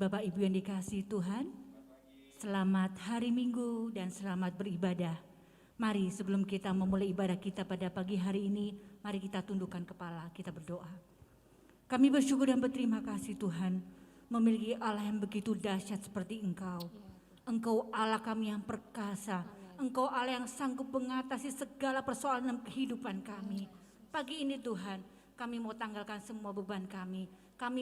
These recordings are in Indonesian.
Bapak Ibu yang dikasihi Tuhan, selamat hari Minggu dan selamat beribadah. Mari sebelum kita memulai ibadah kita pada pagi hari ini, mari kita tundukkan kepala, kita berdoa. Kami bersyukur dan berterima kasih Tuhan, memiliki Allah yang begitu dahsyat seperti Engkau. Engkau Allah kami yang perkasa, Engkau Allah yang sanggup mengatasi segala persoalan dalam kehidupan kami. Pagi ini Tuhan, kami mau tanggalkan semua beban kami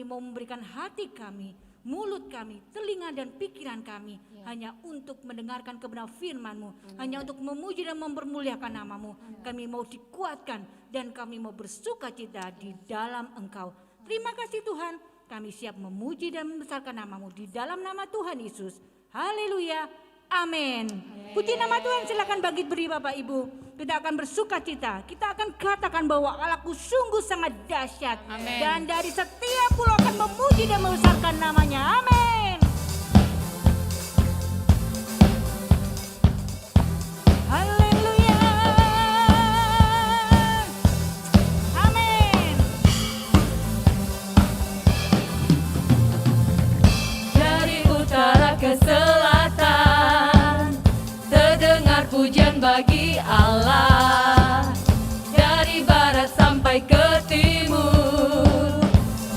mau memberikan hati kami, mulut kami, telinga dan pikiran kami hanya untuk mendengarkan kebenaran firman-Mu, hanya untuk memuji dan mempermuliakan nama-Mu. Kami mau dikuatkan dan kami mau bersuka cita di dalam Engkau. Terima kasih Tuhan, kami siap memuji dan membesarkan nama-Mu di dalam nama Tuhan Yesus. Haleluya, amin. Puji nama Tuhan, silakan bangkit berdiri Bapak Ibu. Kita akan bersuka cita, kita akan katakan bahwa Allahku sungguh sangat dahsyat. Amen. Dan dari setiap pulau akan memuji dan membesarkan namanya. Amin. Haleluya. Amin. Dari utara ke selatan terdengar pujian bagi Allah. Dari barat sampai ke timur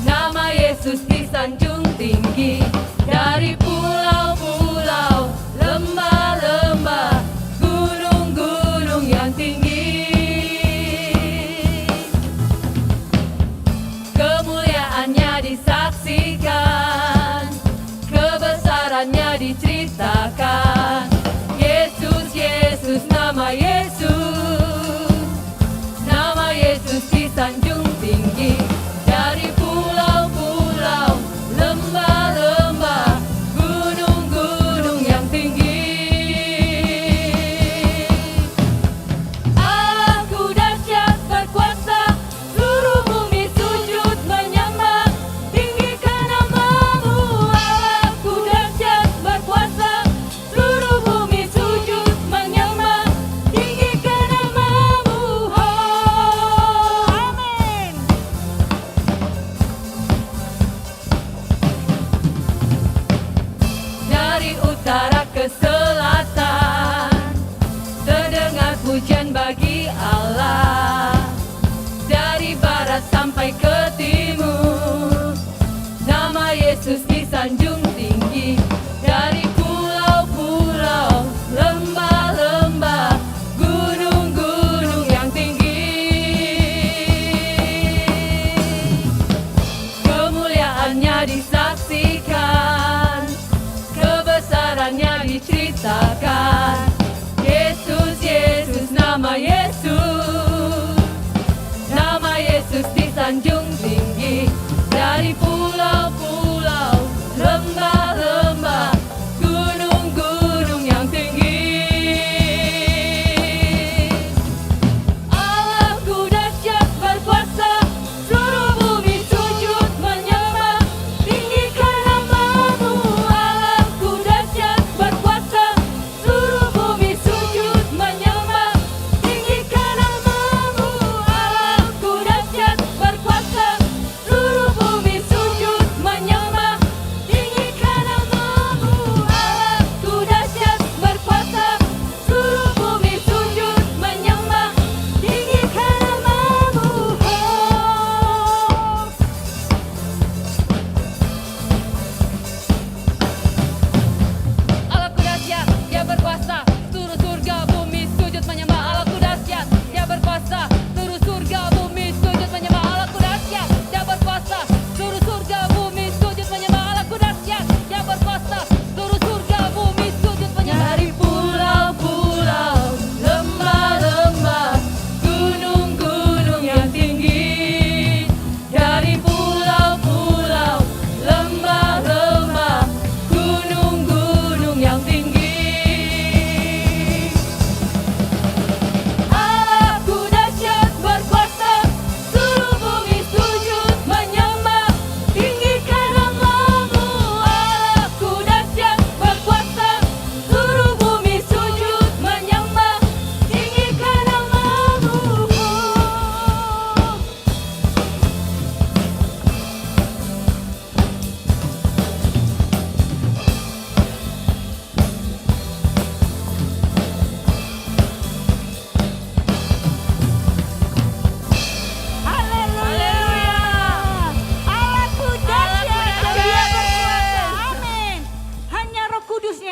nama Yesus disanjung tinggi. Dari pulau-pulau, lembah-lembah, gunung-gunung yang tinggi, kemuliaannya disaksikan, kebesarannya diceritakan. Yesus, Yesus, nama Yesus disanjung tinggi. Dari pulau-pulau, lembah-lembah, gunung-gunung yang tinggi. Allahku dahsyat berkuasa, seluruh bumi sujud menyembah, tinggikan nama-Mu. Allahku dahsyat berkuasa, seluruh bumi sujud menyembah, tinggikan nama-Mu. Amin. Dari utara ke selatan terdengar pujian bagi Allah. Dari barat sampai ke timur nama Yesus disanjung tinggi. Dari pulau-pulau, lembah-lembah, gunung-gunung yang tinggi, kemuliaannya disaksikan, kebesarannya diceritakan. Yesus, Yesus, nama Yesus disanjung tinggi. Dari pulau-pulau, lembah-lembah, gunung-gunung yang tinggi. Allahku dahsyat berkuasa, seluruh bumi sujud menyembah, tinggikan nama-Mu. Allahku dahsyat berkuasa, seluruh bumi sujud menyembah, tinggikan nama-Mu. Allahku dahsyat berkuasa,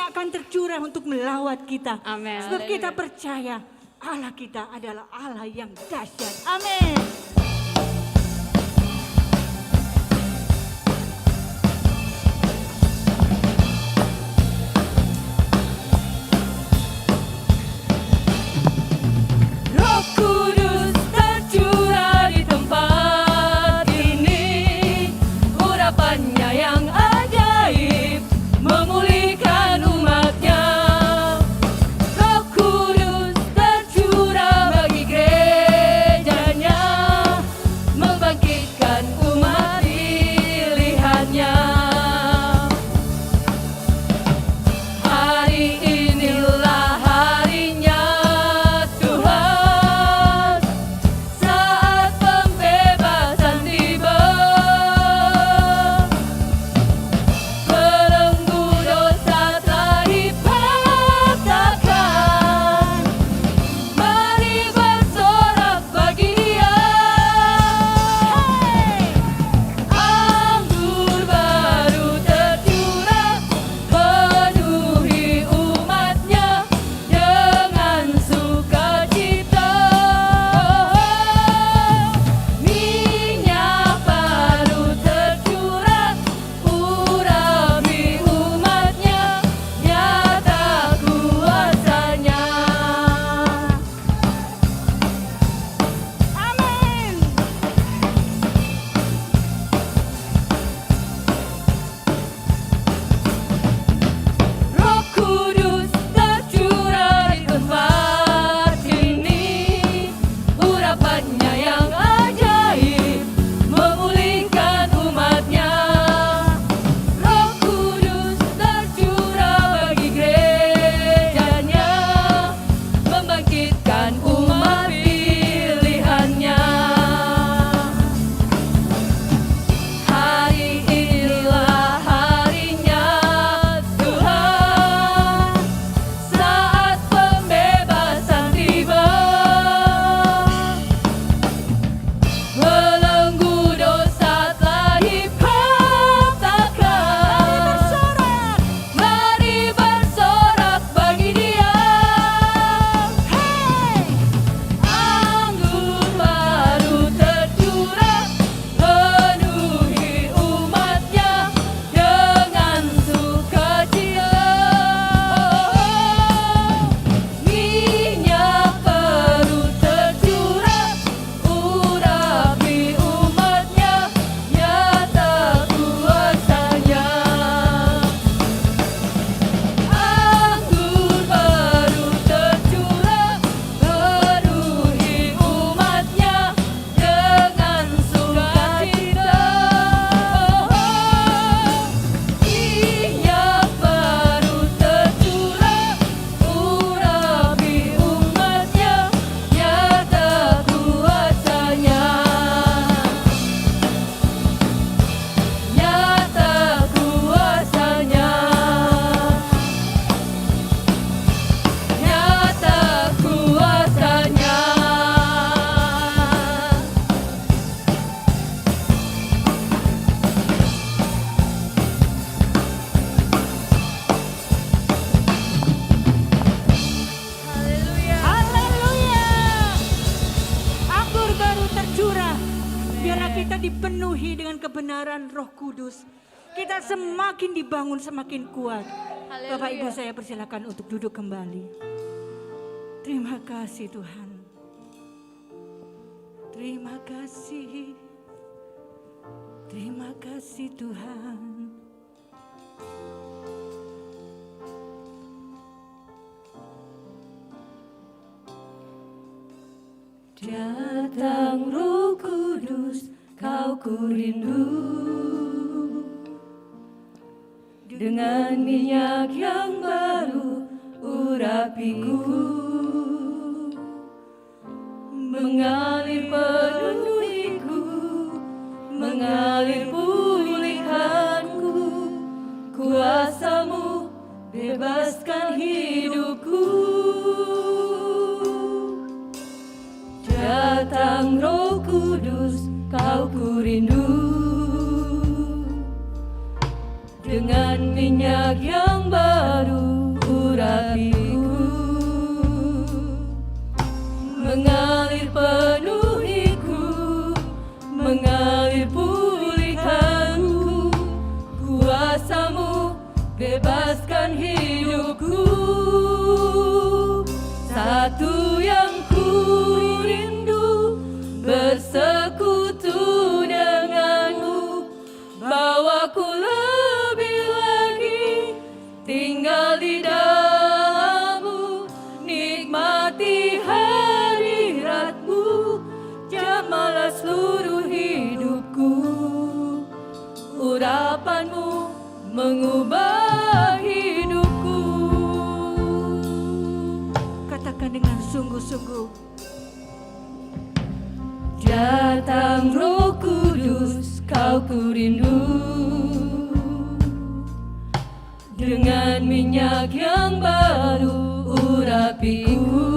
akan tercurah untuk melawat kita. Amin. Sebab kita percaya Allah kita adalah Allah yang dahsyat. Amin. Roh Kudus tercurah di tempat ini, urapannya yang ajaib memulihkan umatnya. Roh Kudus tercurah bagi gerejanya, membangkitkan umat pilihannya. Hari inilah harinya Tuhan, saat pembebasan tiba. Belenggu dosa telah dipatahkan, mari bersorak bagi Dia. Anggur baru tercurah, penuhi umatnya dengan sukacita. Minyak baru tercurah, urapi umatnya, nyata kuasanya. Amin. Roh Kudus tercurah di tempat ini, urapannya yang ajaib memulihkan umatnya. Roh Kudus tercurah bagi gerejanya, membangkitkan umat pilihannya. Hari inilah harinya Tuhan, saat pembebasan tiba. Belenggu dosa telah dipatahkan, mari bersorak bagi Dia. Anggur baru tercurah, penuhi umatnya dengan sukacita. Minyak baru tercurah, urapi umatnya, nyata kuasanya. Anggur baru tercurah, penuhi umatnya dengan sukacita. Minyak baru tercurah, urapi umatnya, nyata kuasanya. Nyata kuasanya. Nyata kuasanya. Haleluya. Haleluya. Anggur baru tercurah. Biarlah kita dipenuhi dengan kebenaran Roh Kudus. Kita semakin dibangun, semakin kuat. Bapak Ibu, saya persilakan untuk duduk kembali. Terima kasih Tuhan. Terima kasih. Terima kasih Tuhan. Datang Roh Kudus, kau ku rindu, dengan minyak yang baru urapiku, mengalir penuhiku, mengalir pulihkanku. Kuasamu bebaskan hidupku. Datang Roh Kudus, kau ku rindu, dengan minyak yang baru tinggal di dalam-Mu, nikmati hadirat-Mu, jamalah seluruh hidupku. Urapan-Mu mengubah hidupku. Katakan dengan sungguh-sungguh. Datang Roh Kudus, Kau ku rindu. Dengan minyak yang baru urapiku,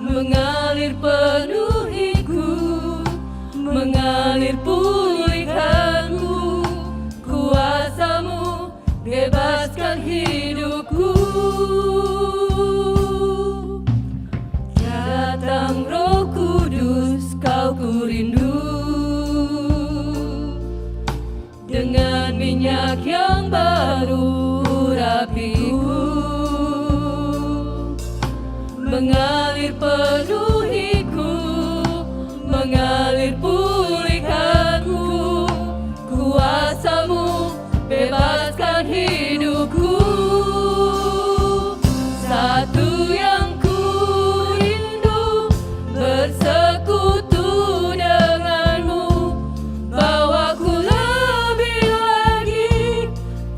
mengalir penuhiku, mengalir pulihkanku. Kuasa-Mu bebaskan hidupku. Datang Roh Kudus, Kau ku rindu. Dengan minyak yang baru urapiku, mengalir penuhiku, mengalir pulihkanku. Kuasa-Mu bebaskan hidupku. Satu yang ku rindu, bersekutu denganmu. Bawaku lebih lagi,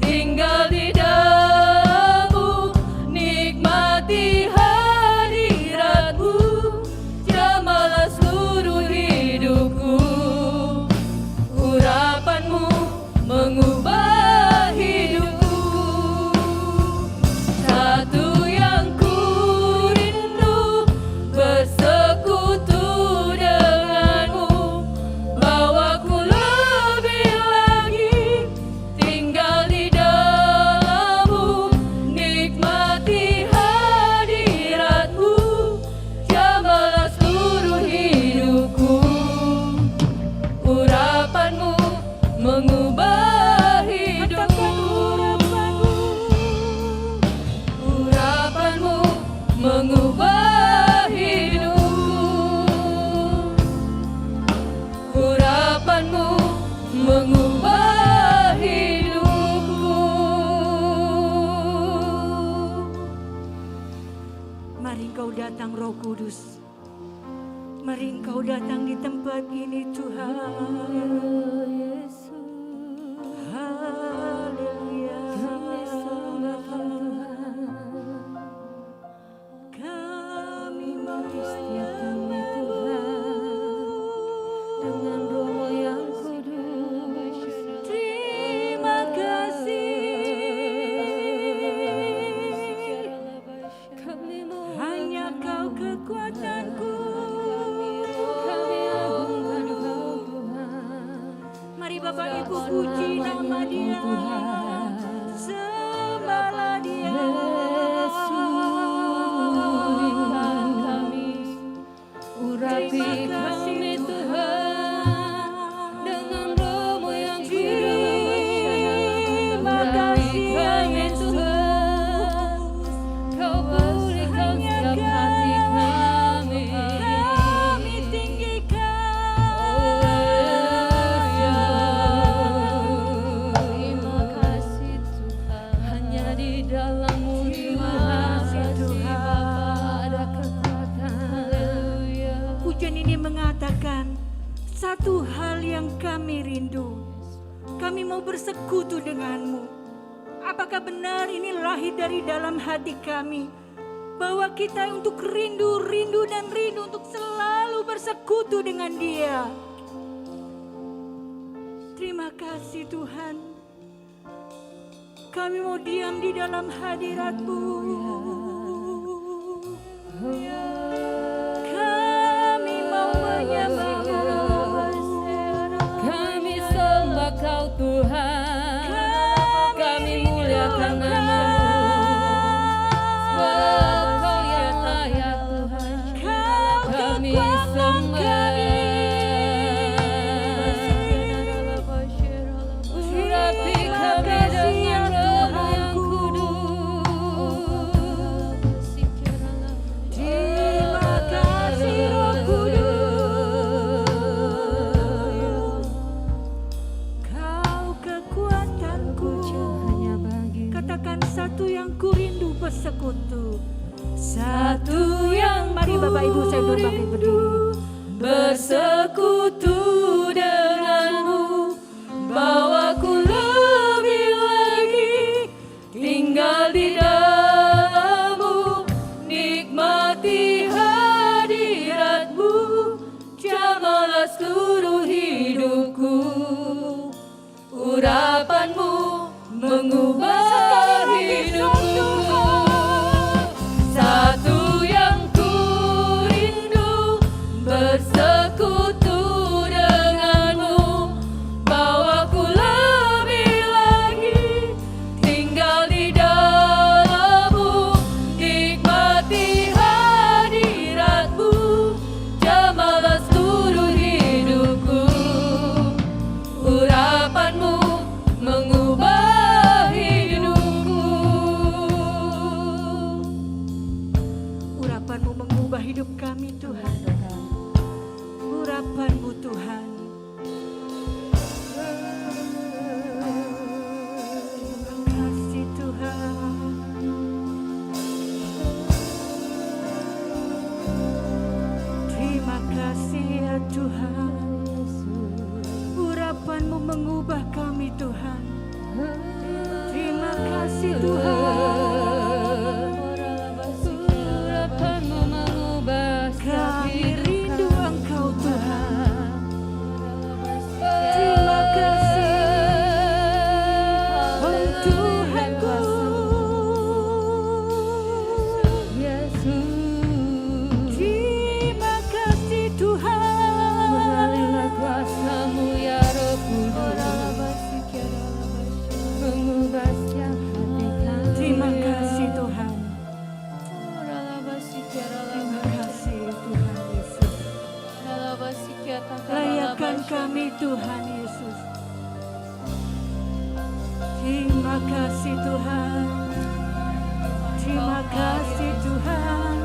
tinggal di dalam-Mu, nikmati hadirat-Mu, jamalah seluruh hidupku. Urapan-Mu mengubah hidupku. Satu yang ku rindu, bersekutu denganmu. Bawaku lebih lagi, tinggal di dalam-Mu, nikmati hadirat-Mu, jamalah seluruh hidupku. Urapan-Mu mengubah hidupku. Urapan-Mu mengubah hidupku. Urapan-Mu mengubah hidupku. Mari Engkau datang Roh Kudus. Mari Engkau datang di tempat ini Tuhan. Haleluya. Kami mau Setiapkannya Tuhan, dengan Roh yang kudus. terima kasih. Kami mau Hanya Kau kekuatanku. kami agungkan Kau Tuhan. Mari Bapak Ibu puji nama Dia. Sembahlah Dia. Pulihkan kami, urapi Terima kasih kami Tuhan, dengan Roh-Mu yang Terima kudus. kasih Kami Tuhan, Kau pulihkan setiap hati kami. Kami tinggikan. Terima kasih Tuhan, hanya di dalam-Mu Tuhan ada kekuatan. Haleluya. Pujian ini mengatakan satu hal yang kami rindu. Kami mau bersekutu denganmu. Apakah benar ini lahir dari dalam hati kami? Bahwa kita untuk rindu untuk selalu bersekutu dengan Dia. Terima kasih Tuhan. Kami mau diam di dalam hadirat-Mu. Kami mau menyembah-Mu. Kami sembah Kau Tuhan, kami muliakan nama-Mu. Sebab Kau yang layak Tuhan, kami sembah. Urapi kami dengan Roh-Mu yang kudus. Terima kasih Roh Kudus. Kau kekuatanku. katakan satu yang kurindu bersekutu. Satu yang Mari Bapak Ibu saya berbakti berdiri. bersekutu denganmu, bawaku lebih lagi tinggal di dalammu, nikmati hadiratmu, jamalah seluruh hidupku. Urapanmu mengubah hidupku. Satu yang kurindu bersekutu denganmu, bawaku lebih lagi tinggal di dalammu, nikmati hadiratmu, jamalah seluruh hidupku. Urapanmu mengubah hidupku. Urapan-Mu mengubah hidup kami Tuhan. Urapan-Mu Tuhan. Terima kasih Tuhan. Terima kasih ya Tuhan. Urapan-Mu mengubah kami Tuhan. Terima kasih Tuhan. Urapanmu mengubah Kami rindu Engkau Tuhan. Terima kasih oh Tuhanku. Yesus, Terima kasih Tuhan. mengalirlah kuasa-Mu ya Roh Kudus, mengubah setiap hati kami. Terima kasih Tuhan. Terima kasih Tuhan Yesus. Layakan kami Tuhan Yesus. Terima kasih Tuhan. Terima kasih Tuhan.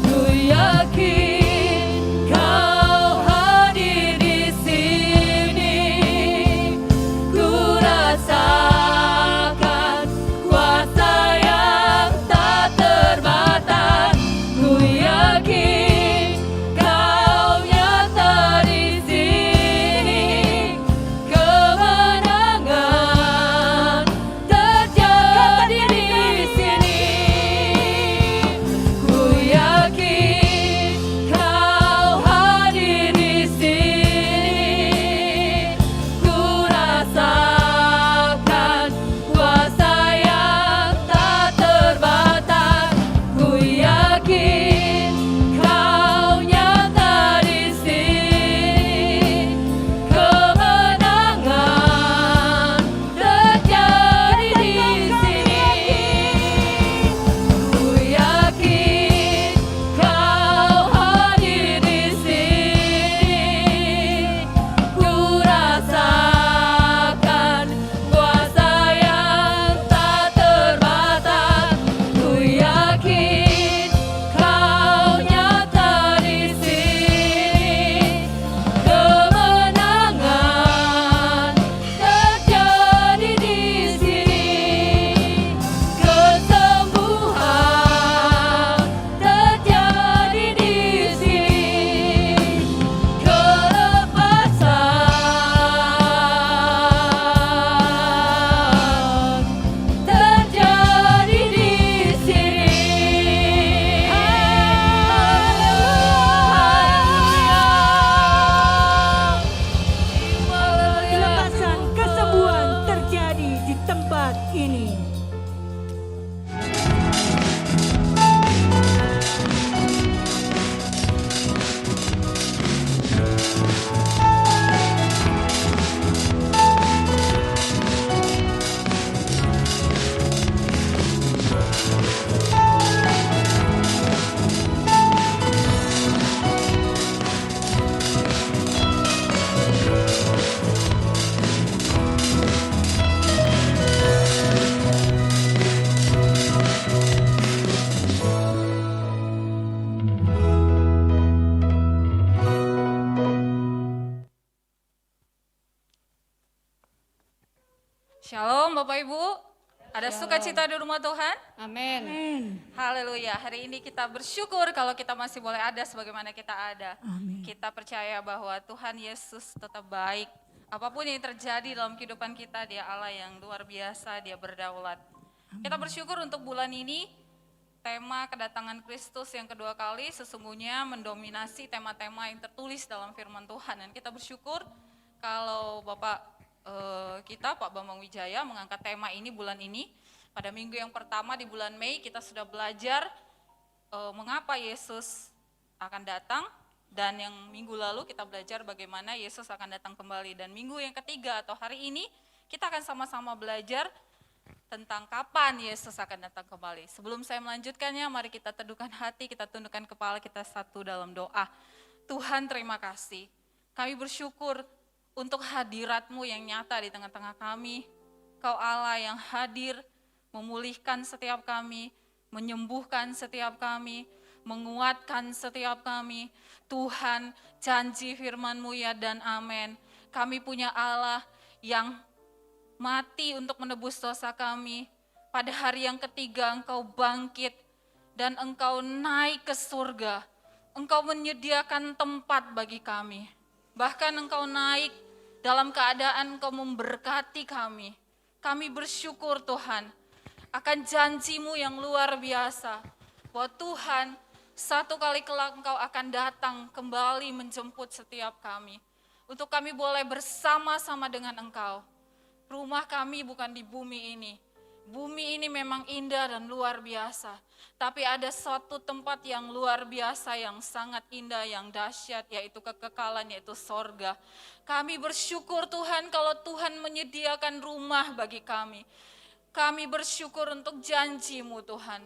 Ku yakin Kau hadir di sini. Ku rasakan kuasa yang tak terbatas. Ku yakin Kau Shalom Bapak Ibu, ada sukacita di rumah Tuhan? Amin. Amin. Haleluya, hari ini kita bersyukur kalau kita masih boleh ada sebagaimana kita ada. Amin. Kita percaya bahwa Tuhan Yesus tetap baik. Apapun yang terjadi dalam kehidupan kita, Dia Allah yang luar biasa, Dia berdaulat. Kita bersyukur untuk bulan ini, tema kedatangan Kristus yang kedua kali sesungguhnya mendominasi tema-tema yang tertulis dalam firman Tuhan. Dan kita bersyukur kalau Bapak kita Pak Bambang Wijaya mengangkat tema ini bulan ini. Pada minggu yang pertama di bulan Mei kita sudah belajar mengapa Yesus akan datang, dan yang minggu lalu kita belajar bagaimana Yesus akan datang kembali, dan minggu yang ketiga atau hari ini kita akan sama-sama belajar tentang kapan Yesus akan datang kembali. Sebelum saya melanjutkannya, mari kita teduhkan hati, kita tundukkan kepala kita satu dalam doa. Tuhan, terima kasih. Kami bersyukur untuk hadirat-Mu yang nyata di tengah-tengah kami. Kau Allah yang hadir, memulihkan setiap kami, menyembuhkan setiap kami, menguatkan setiap kami. Tuhan, janji firman-Mu ya dan amin. Kami punya Allah yang mati untuk menebus dosa kami. Pada hari yang ketiga Engkau bangkit dan Engkau naik ke surga. Engkau menyediakan tempat bagi kami. Bahkan Engkau naik dalam keadaan Engkau memberkati kami. Kami bersyukur Tuhan akan janji-Mu yang luar biasa. Bahwa Tuhan, satu kali kelak Engkau akan datang kembali menjemput setiap kami. Untuk kami boleh bersama-sama dengan Engkau. Rumah kami bukan di bumi ini. Bumi ini memang indah dan luar biasa. Tapi ada suatu tempat yang luar biasa, yang sangat indah, yang dahsyat, yaitu kekekalan, yaitu sorga. Kami bersyukur Tuhan kalau Tuhan menyediakan rumah bagi kami. Kami bersyukur untuk janji-Mu Tuhan.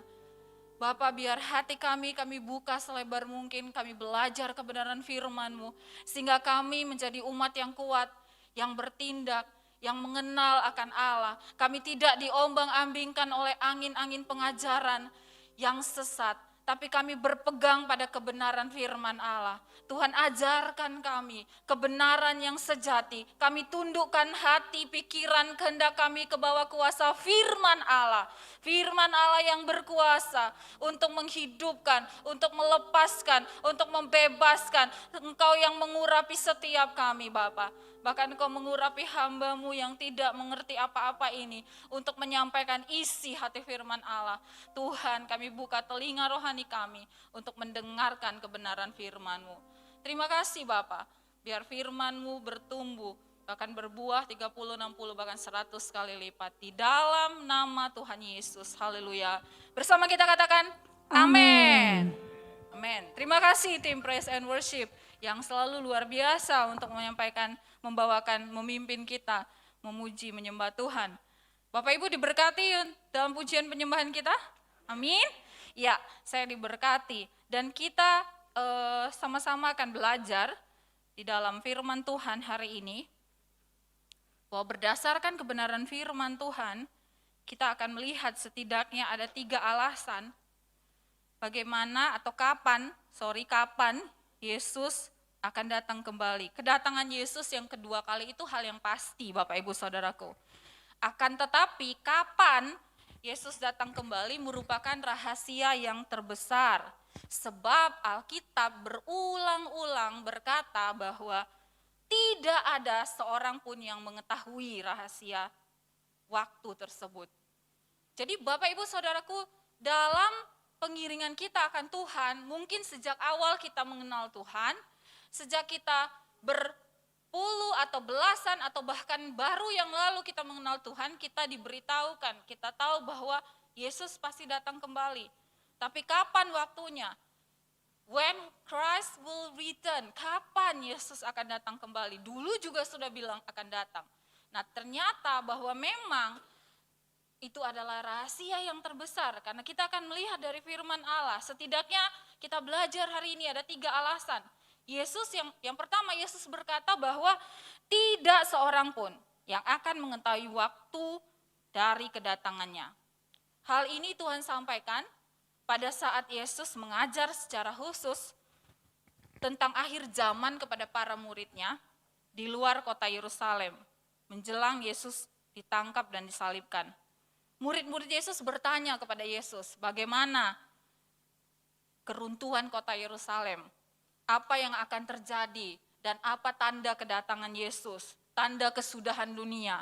Bapa, biar hati kami buka selebar mungkin, kami belajar kebenaran firman-Mu. Sehingga kami menjadi umat yang kuat, yang bertindak, yang mengenal akan Allah. Kami tidak diombang-ambingkan oleh angin-angin pengajaran yang sesat, tapi kami berpegang pada kebenaran firman Allah. Tuhan, ajarkan kami kebenaran yang sejati. Kami tundukkan hati, pikiran, kehendak kami ke bawah kuasa firman Allah. Firman Allah yang berkuasa untuk menghidupkan, untuk melepaskan, untuk membebaskan. Engkau yang mengurapi setiap kami, Bapa. Bahkan Engkau mengurapi hamba-Mu yang tidak mengerti apa-apa ini untuk menyampaikan isi hati firman Allah. Tuhan, kami buka telinga rohani kami untuk mendengarkan kebenaran firman-Mu. Terima kasih Bapa, biar firman-Mu bertumbuh, bahkan berbuah 30, 60, bahkan 100 kali lipat. Di dalam nama Tuhan Yesus, haleluya. Bersama kita katakan, amin. Amin. Terima kasih tim Praise and Worship yang selalu luar biasa untuk menyampaikan, membawakan, memimpin kita, memuji, menyembah Tuhan. Bapak Ibu diberkati dalam pujian penyembahan kita? Amin. Ya, saya diberkati. Dan kita sama-sama akan belajar di dalam firman Tuhan hari ini, bahwa berdasarkan kebenaran firman Tuhan, kita akan melihat setidaknya ada 3 alasan bagaimana atau kapan Yesus akan datang kembali. Kedatangan Yesus yang kedua kali itu hal yang pasti Bapak Ibu Saudaraku. Akan tetapi kapan Yesus datang kembali merupakan rahasia yang terbesar. Sebab Alkitab berulang-ulang berkata bahwa tidak ada seorang pun yang mengetahui rahasia waktu tersebut. Jadi Bapak Ibu Saudaraku, dalam pengiringan kita akan Tuhan, mungkin sejak awal kita mengenal Tuhan, sejak kita berpuluh atau belasan atau bahkan baru yang lalu kita mengenal Tuhan, kita diberitahukan, kita tahu bahwa Yesus pasti datang kembali. Tapi kapan waktunya? When Christ will return, kapan Yesus akan datang kembali? Dulu juga sudah bilang akan datang. Nah, ternyata bahwa memang itu adalah rahasia yang terbesar, karena kita akan melihat dari firman Allah. Setidaknya kita belajar hari ini ada 3 alasan. Yesus yang pertama, Yesus berkata bahwa tidak seorang pun yang akan mengetahui waktu dari kedatangannya. Hal ini Tuhan sampaikan pada saat Yesus mengajar secara khusus tentang akhir zaman kepada para muridnya di luar kota Yerusalem, menjelang Yesus ditangkap dan disalibkan. Murid-murid Yesus bertanya kepada Yesus, bagaimana keruntuhan kota Yerusalem? Apa yang akan terjadi dan apa tanda kedatangan Yesus, tanda kesudahan dunia?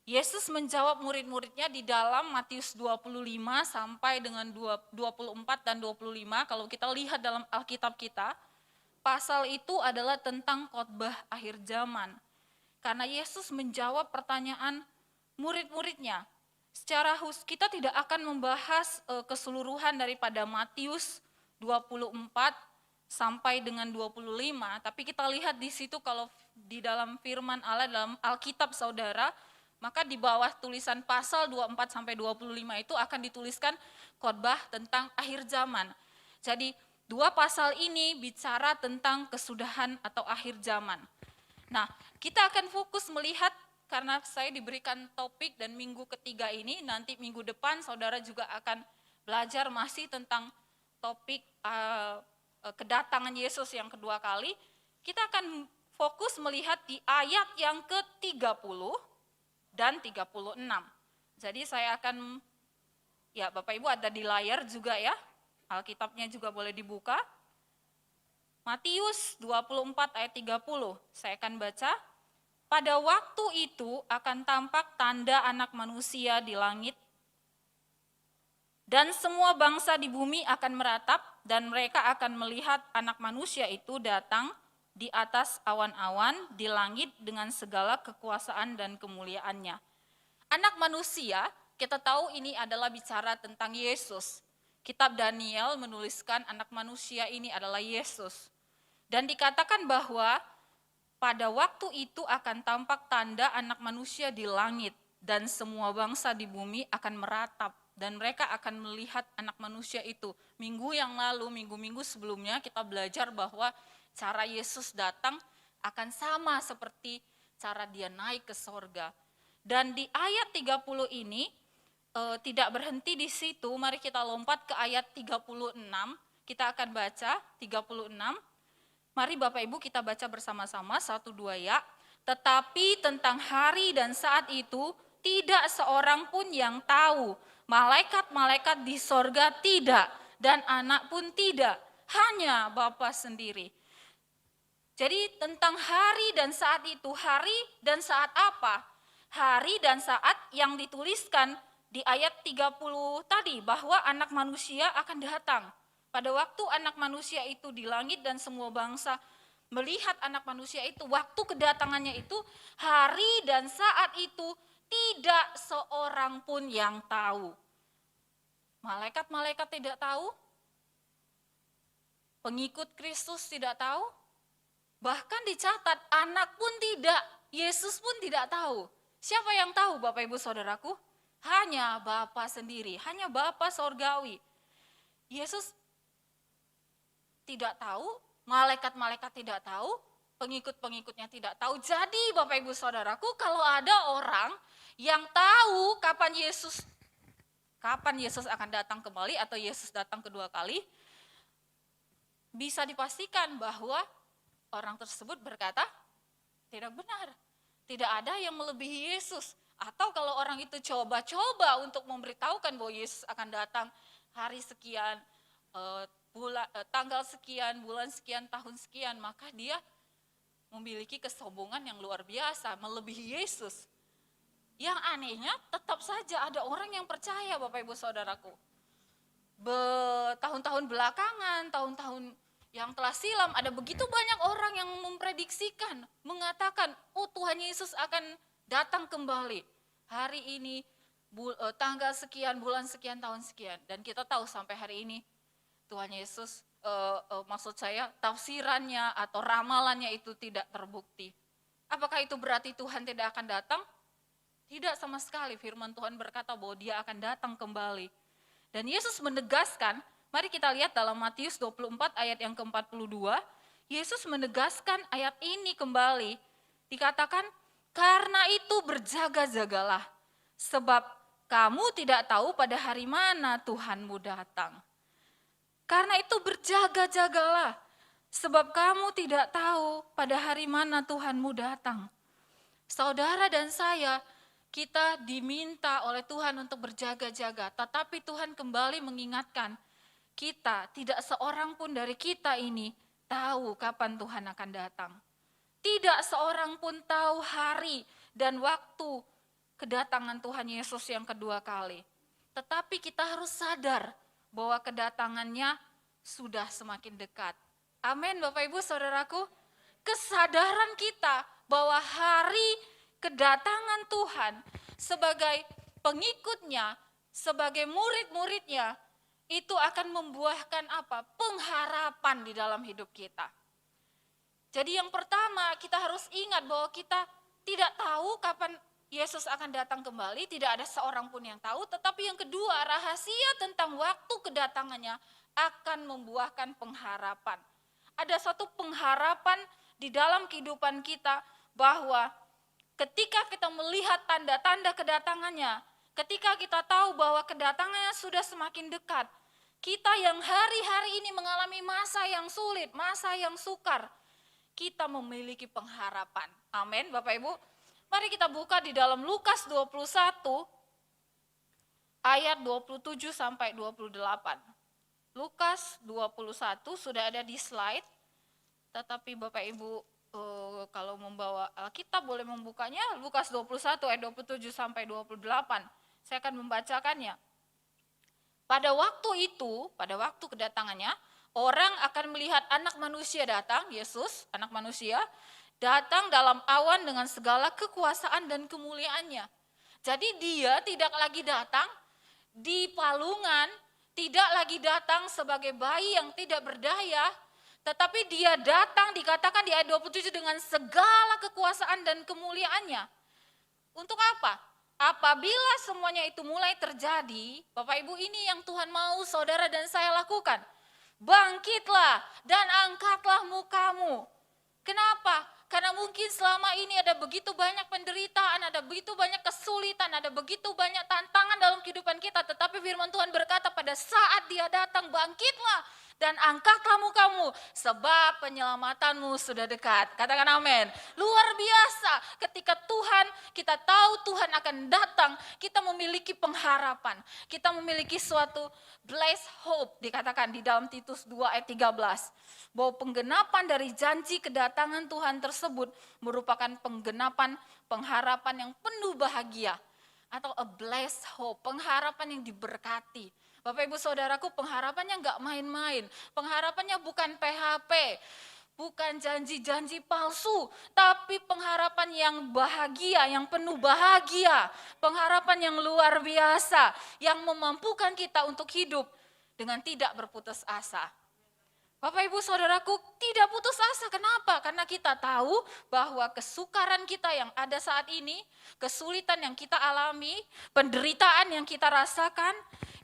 Yesus menjawab murid-muridnya di dalam Matius 25 sampai dengan 24 dan 25. Kalau kita lihat dalam Alkitab kita, pasal itu adalah tentang khotbah akhir zaman. Karena Yesus menjawab pertanyaan murid-muridnya. Secara kita tidak akan membahas keseluruhan daripada Matius 24 sampai dengan 25, tapi kita lihat di situ kalau di dalam firman Allah dalam Alkitab saudara, maka di bawah tulisan pasal 24 sampai 25 itu akan dituliskan khotbah tentang akhir zaman. Jadi dua pasal ini bicara tentang kesudahan atau akhir zaman. Nah, kita akan fokus melihat karena saya diberikan topik dan minggu ketiga ini, nanti minggu depan saudara juga akan belajar masih tentang topik kedatangan Yesus yang kedua kali. Kita akan fokus melihat di ayat yang ke-30 dan 36. Jadi saya akan, ya Bapak Ibu ada di layar juga ya, Alkitabnya juga boleh dibuka. Matius 24 ayat 30, saya akan baca. Pada waktu itu akan tampak tanda anak manusia di langit, dan semua bangsa di bumi akan meratap, dan mereka akan melihat anak manusia itu datang di atas awan-awan di langit dengan segala kekuasaan dan kemuliaannya. Anak manusia, kita tahu ini adalah bicara tentang Yesus. Kitab Daniel menuliskan anak manusia ini adalah Yesus. Dan dikatakan bahwa pada waktu itu akan tampak tanda anak manusia di langit, dan semua bangsa di bumi akan meratap, dan mereka akan melihat anak manusia itu. Minggu yang lalu, minggu-minggu sebelumnya kita belajar bahwa cara Yesus datang akan sama seperti cara dia naik ke sorga. Dan di ayat 30 ini tidak berhenti di situ, mari kita lompat ke ayat 36, kita akan baca 36. Mari Bapak Ibu kita baca bersama-sama, 1, 2 ya. Tetapi tentang hari dan saat itu tidak seorang pun yang tahu, malaikat-malaikat di sorga tidak, dan anak pun tidak, hanya Bapa sendiri. Jadi tentang hari dan saat itu, hari dan saat apa? Hari dan saat yang dituliskan di ayat 30 tadi, bahwa anak manusia akan datang. Pada waktu anak manusia itu di langit dan semua bangsa melihat anak manusia itu, waktu kedatangannya itu, hari dan saat itu tidak seorang pun yang tahu. Malaikat-malaikat tidak tahu, pengikut Kristus tidak tahu, bahkan dicatat anak pun tidak, Yesus pun tidak tahu. Siapa yang tahu Bapak Ibu Saudaraku? Hanya Bapa sendiri, hanya Bapa sorgawi. Yesus tidak tahu, malaikat-malaikat tidak tahu, pengikut-pengikutnya tidak tahu. Jadi Bapak Ibu Saudaraku, kalau ada orang yang tahu kapan Yesus akan datang kembali atau Yesus datang kedua kali, bisa dipastikan bahwa orang tersebut berkata tidak benar. Tidak ada yang melebihi Yesus. Atau kalau orang itu coba-coba untuk memberitahukan bahwa Yesus akan datang hari sekian, tanggal sekian, bulan sekian, tahun sekian, maka dia memiliki kesombongan yang luar biasa, melebihi Yesus. Yang anehnya tetap saja ada orang yang percaya Bapak Ibu Saudaraku. Tahun-tahun belakangan, tahun-tahun yang telah silam, ada begitu banyak orang yang memprediksikan, mengatakan, oh Tuhan Yesus akan datang kembali. Hari ini, tanggal sekian, bulan sekian, tahun sekian. Dan kita tahu sampai hari ini, Tuhan Yesus, maksud saya tafsirannya atau ramalannya itu tidak terbukti. Apakah itu berarti Tuhan tidak akan datang? Tidak sama sekali, firman Tuhan berkata bahwa dia akan datang kembali. Dan Yesus menegaskan, mari kita lihat dalam Matius 24 ayat yang ke-42, Yesus menegaskan ayat ini kembali. Dikatakan, karena itu berjaga-jagalah, sebab kamu tidak tahu pada hari mana Tuhanmu datang. Karena itu berjaga-jagalah, sebab kamu tidak tahu pada hari mana Tuhanmu datang. Saudara dan saya, Kita diminta oleh Tuhan untuk berjaga-jaga, tetapi Tuhan kembali mengingatkan kita, tidak seorang pun dari kita ini tahu kapan Tuhan akan datang. Tidak seorang pun tahu hari dan waktu kedatangan Tuhan Yesus yang kedua kali. Tetapi kita harus sadar bahwa kedatangannya sudah semakin dekat. Amin Bapak Ibu Saudaraku. Kesadaran kita bahwa hari kedatangan Tuhan sebagai pengikutnya, sebagai murid-muridnya, itu akan membuahkan apa? Pengharapan di dalam hidup kita. Jadi yang pertama kita harus ingat bahwa kita tidak tahu kapan Yesus akan datang kembali, tidak ada seorang pun yang tahu. Tetapi yang kedua, rahasia tentang waktu kedatangannya akan membuahkan pengharapan. Ada satu pengharapan di dalam kehidupan kita bahwa ketika kita melihat tanda-tanda kedatangannya, ketika kita tahu bahwa kedatangannya sudah semakin dekat, kita yang hari-hari ini mengalami masa yang sulit, masa yang sukar, kita memiliki pengharapan. Amin Bapak Ibu. Mari kita buka di dalam Lukas 21 ayat 27 sampai 28. Lukas 21 sudah ada di slide, tetapi Bapak Ibu kalau membawa Alkitab boleh membukanya. Lukas 21 ayat 27 sampai 28. Saya akan membacakannya. Pada waktu itu, pada waktu kedatangannya, orang akan melihat anak manusia datang, Yesus, anak manusia, datang dalam awan dengan segala kekuasaan dan kemuliaannya. Jadi dia tidak lagi datang di palungan, tidak lagi datang sebagai bayi yang tidak berdaya, tetapi dia datang dikatakan di ayat 27 dengan segala kekuasaan dan kemuliaannya. Untuk apa? Apabila semuanya itu mulai terjadi, Bapak Ibu, ini yang Tuhan mau saudara dan saya lakukan. Bangkitlah dan angkatlah mukamu. Kenapa? Karena mungkin selama ini ada begitu banyak penderitaan, ada begitu banyak kesulitan, ada begitu banyak tantangan dalam kehidupan kita. Tetapi firman Tuhan berkata pada saat dia datang, bangkitlah dan angkatlah mukamu sebab penyelamatanmu sudah dekat. Katakan amin. Luar biasa ketika Tuhan, kita tahu Tuhan akan datang, kita memiliki pengharapan. Kita memiliki suatu blessed hope, dikatakan di dalam Titus 2 ayat 13. Bahwa penggenapan dari janji kedatangan Tuhan tersebut merupakan penggenapan pengharapan yang penuh bahagia. Atau a blessed hope, pengharapan yang diberkati. Bapak Ibu Saudaraku, pengharapannya enggak main-main. Pengharapannya bukan PHP, bukan janji-janji palsu, tapi pengharapan yang bahagia, yang penuh bahagia. Pengharapan yang luar biasa, yang memampukan kita untuk hidup dengan tidak berputus asa. Bapak Ibu Saudaraku, tidak putus asa. Kenapa? Karena kita tahu bahwa kesukaran kita yang ada saat ini, kesulitan yang kita alami, penderitaan yang kita rasakan,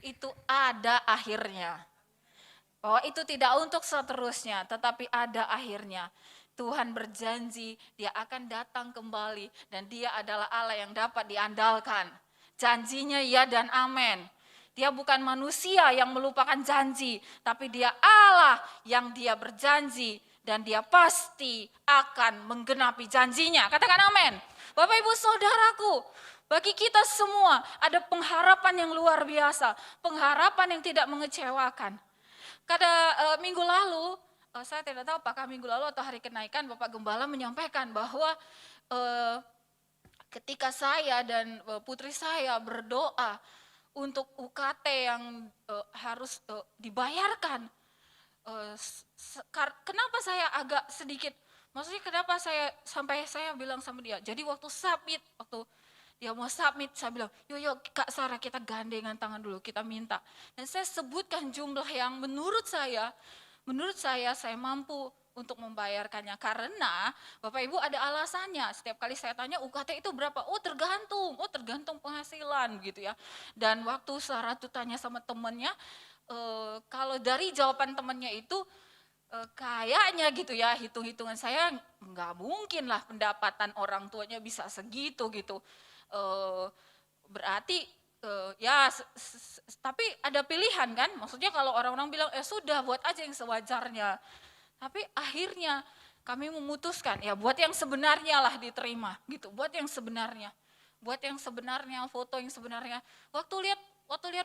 itu ada akhirnya. Bahwa itu tidak untuk seterusnya, tetapi ada akhirnya. Tuhan berjanji dia akan datang kembali dan dia adalah Allah yang dapat diandalkan. Janjinya ya dan amin. Dia bukan manusia yang melupakan janji, tapi dia Allah yang dia berjanji dan dia pasti akan menggenapi janjinya. Katakan amin. Bapak Ibu Saudaraku, bagi kita semua ada pengharapan yang luar biasa, pengharapan yang tidak mengecewakan. Minggu lalu, saya tidak tahu apakah minggu lalu atau hari kenaikan, Bapak Gembala menyampaikan bahwa ketika saya dan putri saya berdoa untuk UKT yang harus dibayarkan. Kenapa saya agak sedikit, maksudnya kenapa saya bilang sama dia, jadi waktu submit, waktu dia mau submit, saya bilang, yuk Kak Sarah kita gandengan tangan dulu, kita minta. Dan saya sebutkan jumlah yang menurut saya mampu untuk membayarkannya. Karena Bapak Ibu ada alasannya, setiap kali saya tanya UKT itu berapa? Oh tergantung penghasilan gitu ya. Dan waktu Sarah tuh tanya sama temennya, kalau dari jawaban temennya itu, kayaknya gitu ya, hitung-hitungan saya nggak mungkin lah pendapatan orang tuanya bisa segitu gitu. Berarti tapi ada pilihan kan, maksudnya kalau orang-orang bilang sudah buat aja yang sewajarnya. Tapi akhirnya kami memutuskan ya buat yang sebenarnya lah diterima gitu, buat yang sebenarnya. buat yang sebenarnya, foto yang sebenarnya. Waktu lihat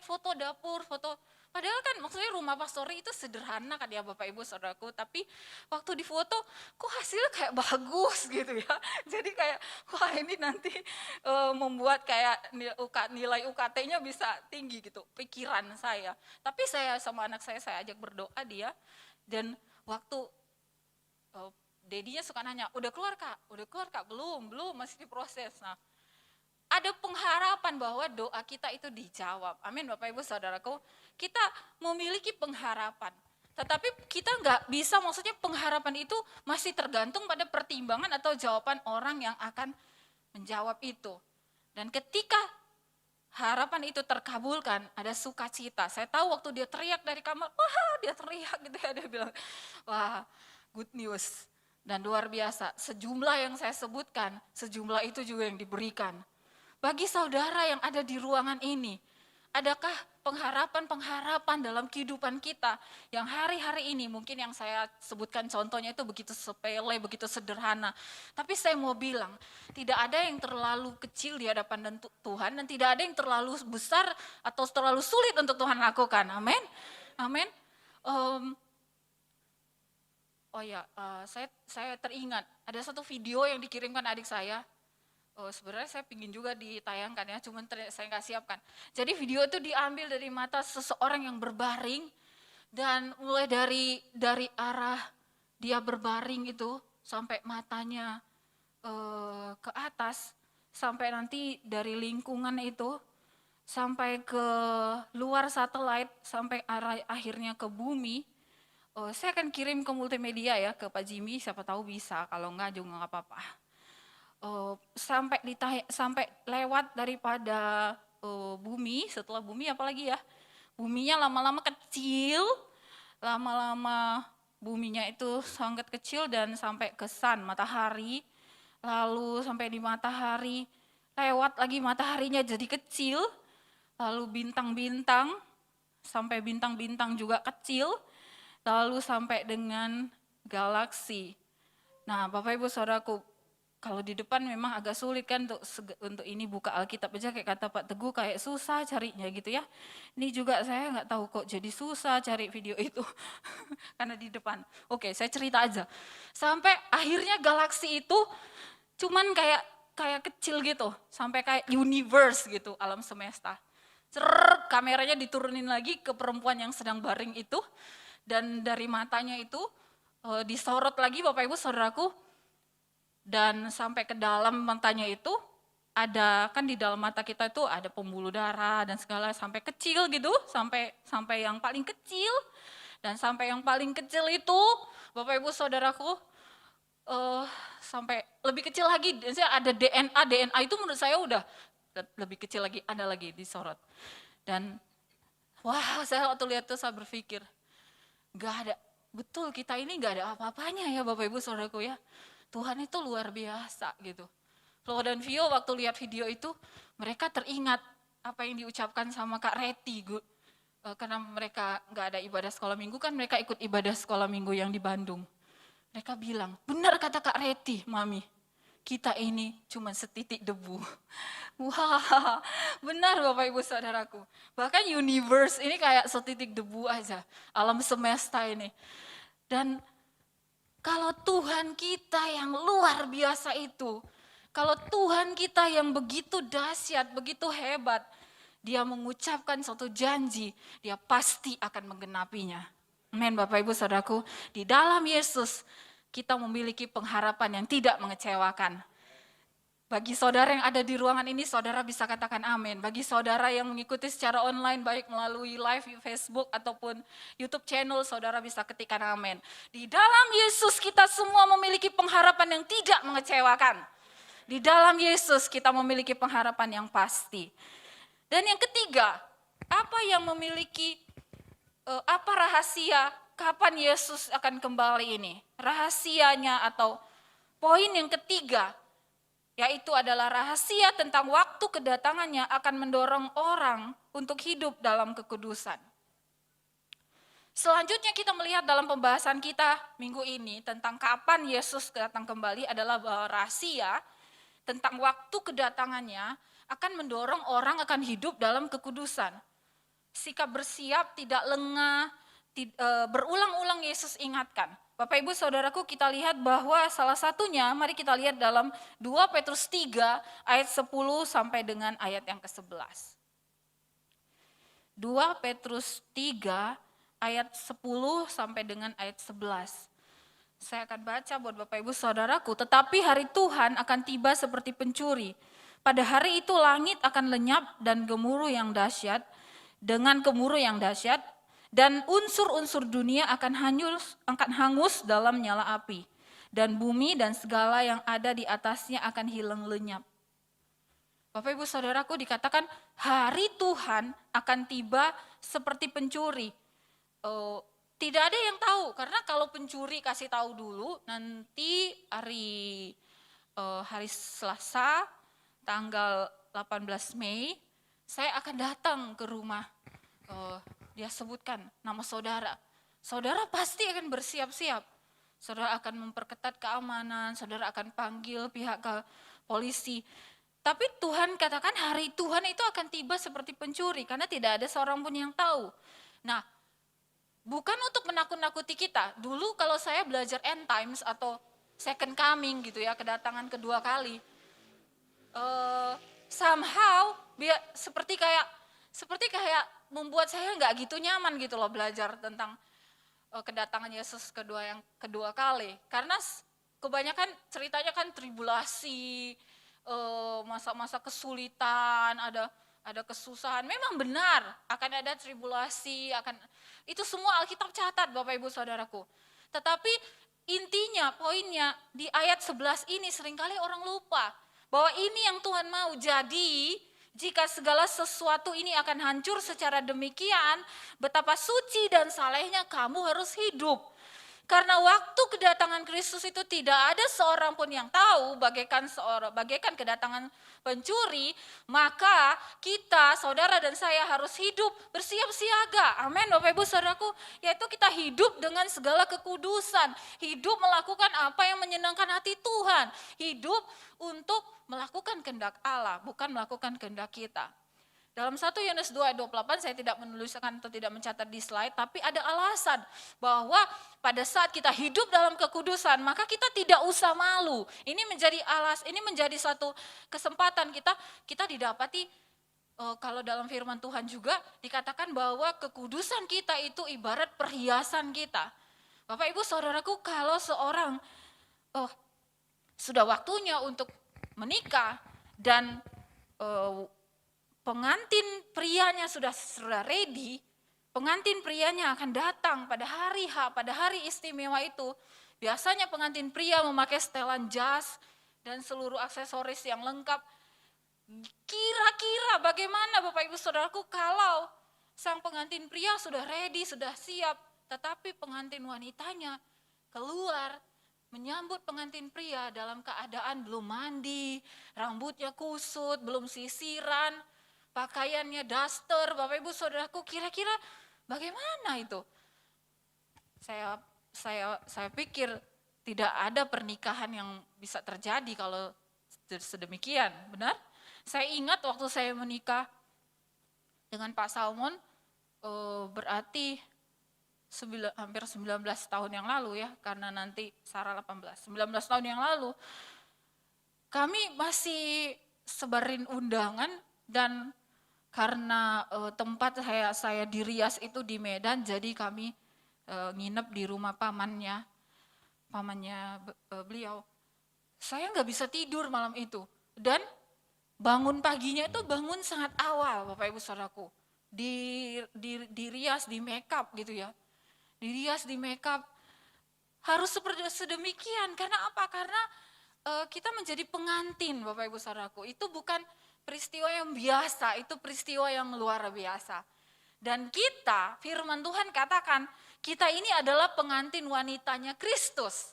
foto dapur, foto, padahal kan maksudnya rumah pastori itu sederhana kan ya Bapak Ibu Saudaraku, tapi waktu di foto kok hasilnya kayak bagus gitu ya. Jadi kayak wah ini nanti membuat kayak nilai UKT-nya bisa tinggi gitu, pikiran saya. Tapi saya sama anak saya ajak berdoa dia, dan waktu dedinya suka nanya, udah keluar kak? Belum, masih diproses. Nah, ada pengharapan bahwa doa kita itu dijawab. Amin Bapak Ibu Saudaraku, kita memiliki pengharapan. Tetapi kita nggak bisa, maksudnya pengharapan itu masih tergantung pada pertimbangan atau jawaban orang yang akan menjawab itu. Dan ketika harapan itu terkabulkan, ada sukacita. Saya tahu waktu dia teriak dari kamar, wah dia teriak gitu ya, dia bilang, wah good news. Dan luar biasa, sejumlah yang saya sebutkan, sejumlah itu juga yang diberikan. Bagi saudara yang ada di ruangan ini, adakah pengharapan-pengharapan dalam kehidupan kita yang hari-hari ini, mungkin yang saya sebutkan contohnya itu begitu sepele, begitu sederhana. Tapi saya mau bilang, tidak ada yang terlalu kecil di hadapan Tuhan, dan tidak ada yang terlalu besar atau terlalu sulit untuk Tuhan lakukan. Amin. Amin. Oh ya, saya teringat ada satu video yang dikirimkan adik saya. Sebenarnya saya pingin juga ditayangkan ya, cuman saya nggak siapkan. Jadi video itu diambil dari mata seseorang yang berbaring, dan mulai dari arah dia berbaring itu sampai matanya ke atas, sampai nanti dari lingkungan itu sampai ke luar satelit, sampai arah akhirnya ke bumi. Saya akan kirim ke multimedia ya, ke Pak Jimmy, siapa tahu bisa, kalau enggak juga enggak apa-apa. Sampai lewat daripada bumi, setelah bumi apalagi ya, buminya lama-lama kecil, lama-lama buminya itu sangat kecil dan sampai ke sun, matahari, lalu sampai di matahari, lewat lagi mataharinya jadi kecil, lalu bintang-bintang, sampai bintang-bintang juga kecil, lalu sampai dengan galaksi. Nah Bapak Ibu Saudaraku, kalau di depan memang agak sulit kan untuk ini buka Alkitab aja, kayak kata Pak Teguh kayak susah carinya gitu ya. Ini juga saya nggak tahu kok jadi susah cari video itu karena di depan. Oke, saya cerita aja. Sampai akhirnya galaksi itu cuman kayak kecil gitu, sampai kayak universe gitu, alam semesta. Kameranya diturunin lagi ke perempuan yang sedang baring itu. Dan dari matanya itu disorot lagi Bapak Ibu Saudaraku, dan sampai ke dalam matanya itu ada, kan di dalam mata kita itu ada pembuluh darah dan segala, sampai kecil gitu, sampai yang paling kecil, dan sampai yang paling kecil itu Bapak Ibu Saudaraku sampai lebih kecil lagi, ada DNA itu menurut saya udah lebih kecil lagi, ada lagi disorot. Dan wah, saya waktu lihat itu saya berpikir, gak ada, betul kita ini gak ada apa-apanya ya Bapak Ibu Saudaraku ya. Tuhan itu luar biasa gitu. Flo dan Vio waktu lihat video itu, mereka teringat apa yang diucapkan sama Kak Reti. Karena mereka gak ada ibadah sekolah minggu kan, mereka ikut ibadah sekolah minggu yang di Bandung. Mereka bilang, benar kata Kak Reti, Mami, kita ini cuma setitik debu. Wah, benar Bapak Ibu Saudaraku. Bahkan universe ini kayak setitik debu aja, alam semesta ini. Dan kalau Tuhan kita yang luar biasa itu, kalau Tuhan kita yang begitu dahsyat, begitu hebat, dia mengucapkan suatu janji, dia pasti akan menggenapinya. Amin Bapak Ibu Saudaraku, di dalam Yesus kita memiliki pengharapan yang tidak mengecewakan. Bagi saudara yang ada di ruangan ini, saudara bisa katakan amin. Bagi saudara yang mengikuti secara online, baik melalui live Facebook ataupun YouTube channel, saudara bisa ketikkan amin. Di dalam Yesus kita semua memiliki pengharapan yang tidak mengecewakan. Di dalam Yesus kita memiliki pengharapan yang pasti. Dan yang ketiga, apa rahasia kapan Yesus akan kembali ini? Rahasianya atau poin yang ketiga, yaitu adalah rahasia tentang waktu kedatangannya akan mendorong orang untuk hidup dalam kekudusan. Selanjutnya kita melihat dalam pembahasan kita minggu ini tentang kapan Yesus datang kembali adalah bahwa rahasia tentang waktu kedatangannya akan mendorong orang akan hidup dalam kekudusan. Sikap bersiap, tidak lengah, berulang-ulang Yesus ingatkan. Bapak Ibu Saudaraku, kita lihat bahwa salah satunya, mari kita lihat dalam 2 Petrus 3 ayat 10 sampai dengan ayat yang ke-11. 2 Petrus 3 ayat 10 sampai dengan ayat 11. Saya akan baca buat Bapak Ibu Saudaraku. Tetapi hari Tuhan akan tiba seperti pencuri. Pada hari itu langit akan lenyap dan gemuruh yang dahsyat, dengan gemuruh yang dahsyat, dan unsur-unsur dunia akan hangus dalam nyala api. Dan bumi dan segala yang ada di atasnya akan hilang lenyap. Bapak Ibu Saudaraku, dikatakan hari Tuhan akan tiba seperti pencuri. Tidak ada yang tahu, karena kalau pencuri kasih tahu dulu, nanti hari Selasa tanggal 18 Mei saya akan datang ke rumah. Dia sebutkan nama saudara. Saudara pasti akan bersiap-siap. Saudara akan memperketat keamanan, saudara akan panggil pihak ke polisi. Tapi Tuhan katakan hari Tuhan itu akan tiba seperti pencuri, karena tidak ada seorang pun yang tahu. Nah, bukan untuk menakut-nakuti kita. Dulu kalau saya belajar end times atau second coming gitu ya, kedatangan kedua kali. Somehow seperti kayak membuat saya nggak gitu nyaman gitu loh belajar tentang kedatangan Yesus kedua kali. Karena kebanyakan ceritanya kan tribulasi, masa-masa kesulitan, ada kesusahan. Memang benar akan ada tribulasi, itu semua Alkitab catat Bapak Ibu Saudaraku. Tetapi intinya, poinnya di ayat 11 ini seringkali orang lupa bahwa ini yang Tuhan mau. Jadi jika segala sesuatu ini akan hancur secara demikian, betapa suci dan salehnya kamu harus hidup. Karena waktu kedatangan Kristus itu tidak ada seorang pun yang tahu, bagaikan kedatangan pencuri, maka kita, saudara dan saya harus hidup bersiap siaga. Amin Bapak Ibu Saudaraku, yaitu kita hidup dengan segala kekudusan, hidup melakukan apa yang menyenangkan hati Tuhan, hidup untuk melakukan kehendak Allah, bukan melakukan kehendak kita. Dalam 1 Yohanes 2 ayat 28 saya tidak menuliskan atau tidak mencatat di slide, tapi ada alasan bahwa pada saat kita hidup dalam kekudusan, maka kita tidak usah malu. Ini menjadi satu kesempatan kita didapati, kalau dalam firman Tuhan juga dikatakan bahwa kekudusan kita itu ibarat perhiasan kita. Bapak Ibu Saudaraku, kalau seorang sudah waktunya untuk menikah dan pengantin prianya sudah ready, pengantin prianya akan datang pada hari pada hari istimewa itu. Biasanya pengantin pria memakai setelan jas dan seluruh aksesoris yang lengkap. Kira-kira bagaimana Bapak Ibu Saudaraku kalau sang pengantin pria sudah ready, sudah siap, tetapi pengantin wanitanya keluar menyambut pengantin pria dalam keadaan belum mandi, rambutnya kusut, belum sisiran, pakaiannya daster. Bapak Ibu Saudaraku, kira-kira bagaimana itu? Saya pikir tidak ada pernikahan yang bisa terjadi kalau sedemikian, benar? Saya ingat waktu saya menikah dengan Pak Salmon, berarti hampir 19 tahun yang lalu ya, karena nanti Sarah 18, 19 tahun yang lalu, kami masih sebarin undangan. Dan karena tempat saya di Rias itu di Medan, jadi kami nginep di rumah pamannya beliau. Saya nggak bisa tidur malam itu, dan bangun paginya itu bangun sangat awal Bapak Ibu Saudaraku. Di Rias, di makeup gitu ya. Di Rias, di makeup. Harus seperti sedemikian, karena apa? Karena kita menjadi pengantin Bapak Ibu Saudaraku. Itu bukan peristiwa yang biasa, itu peristiwa yang luar biasa. Dan kita, firman Tuhan katakan, kita ini adalah pengantin wanitanya Kristus.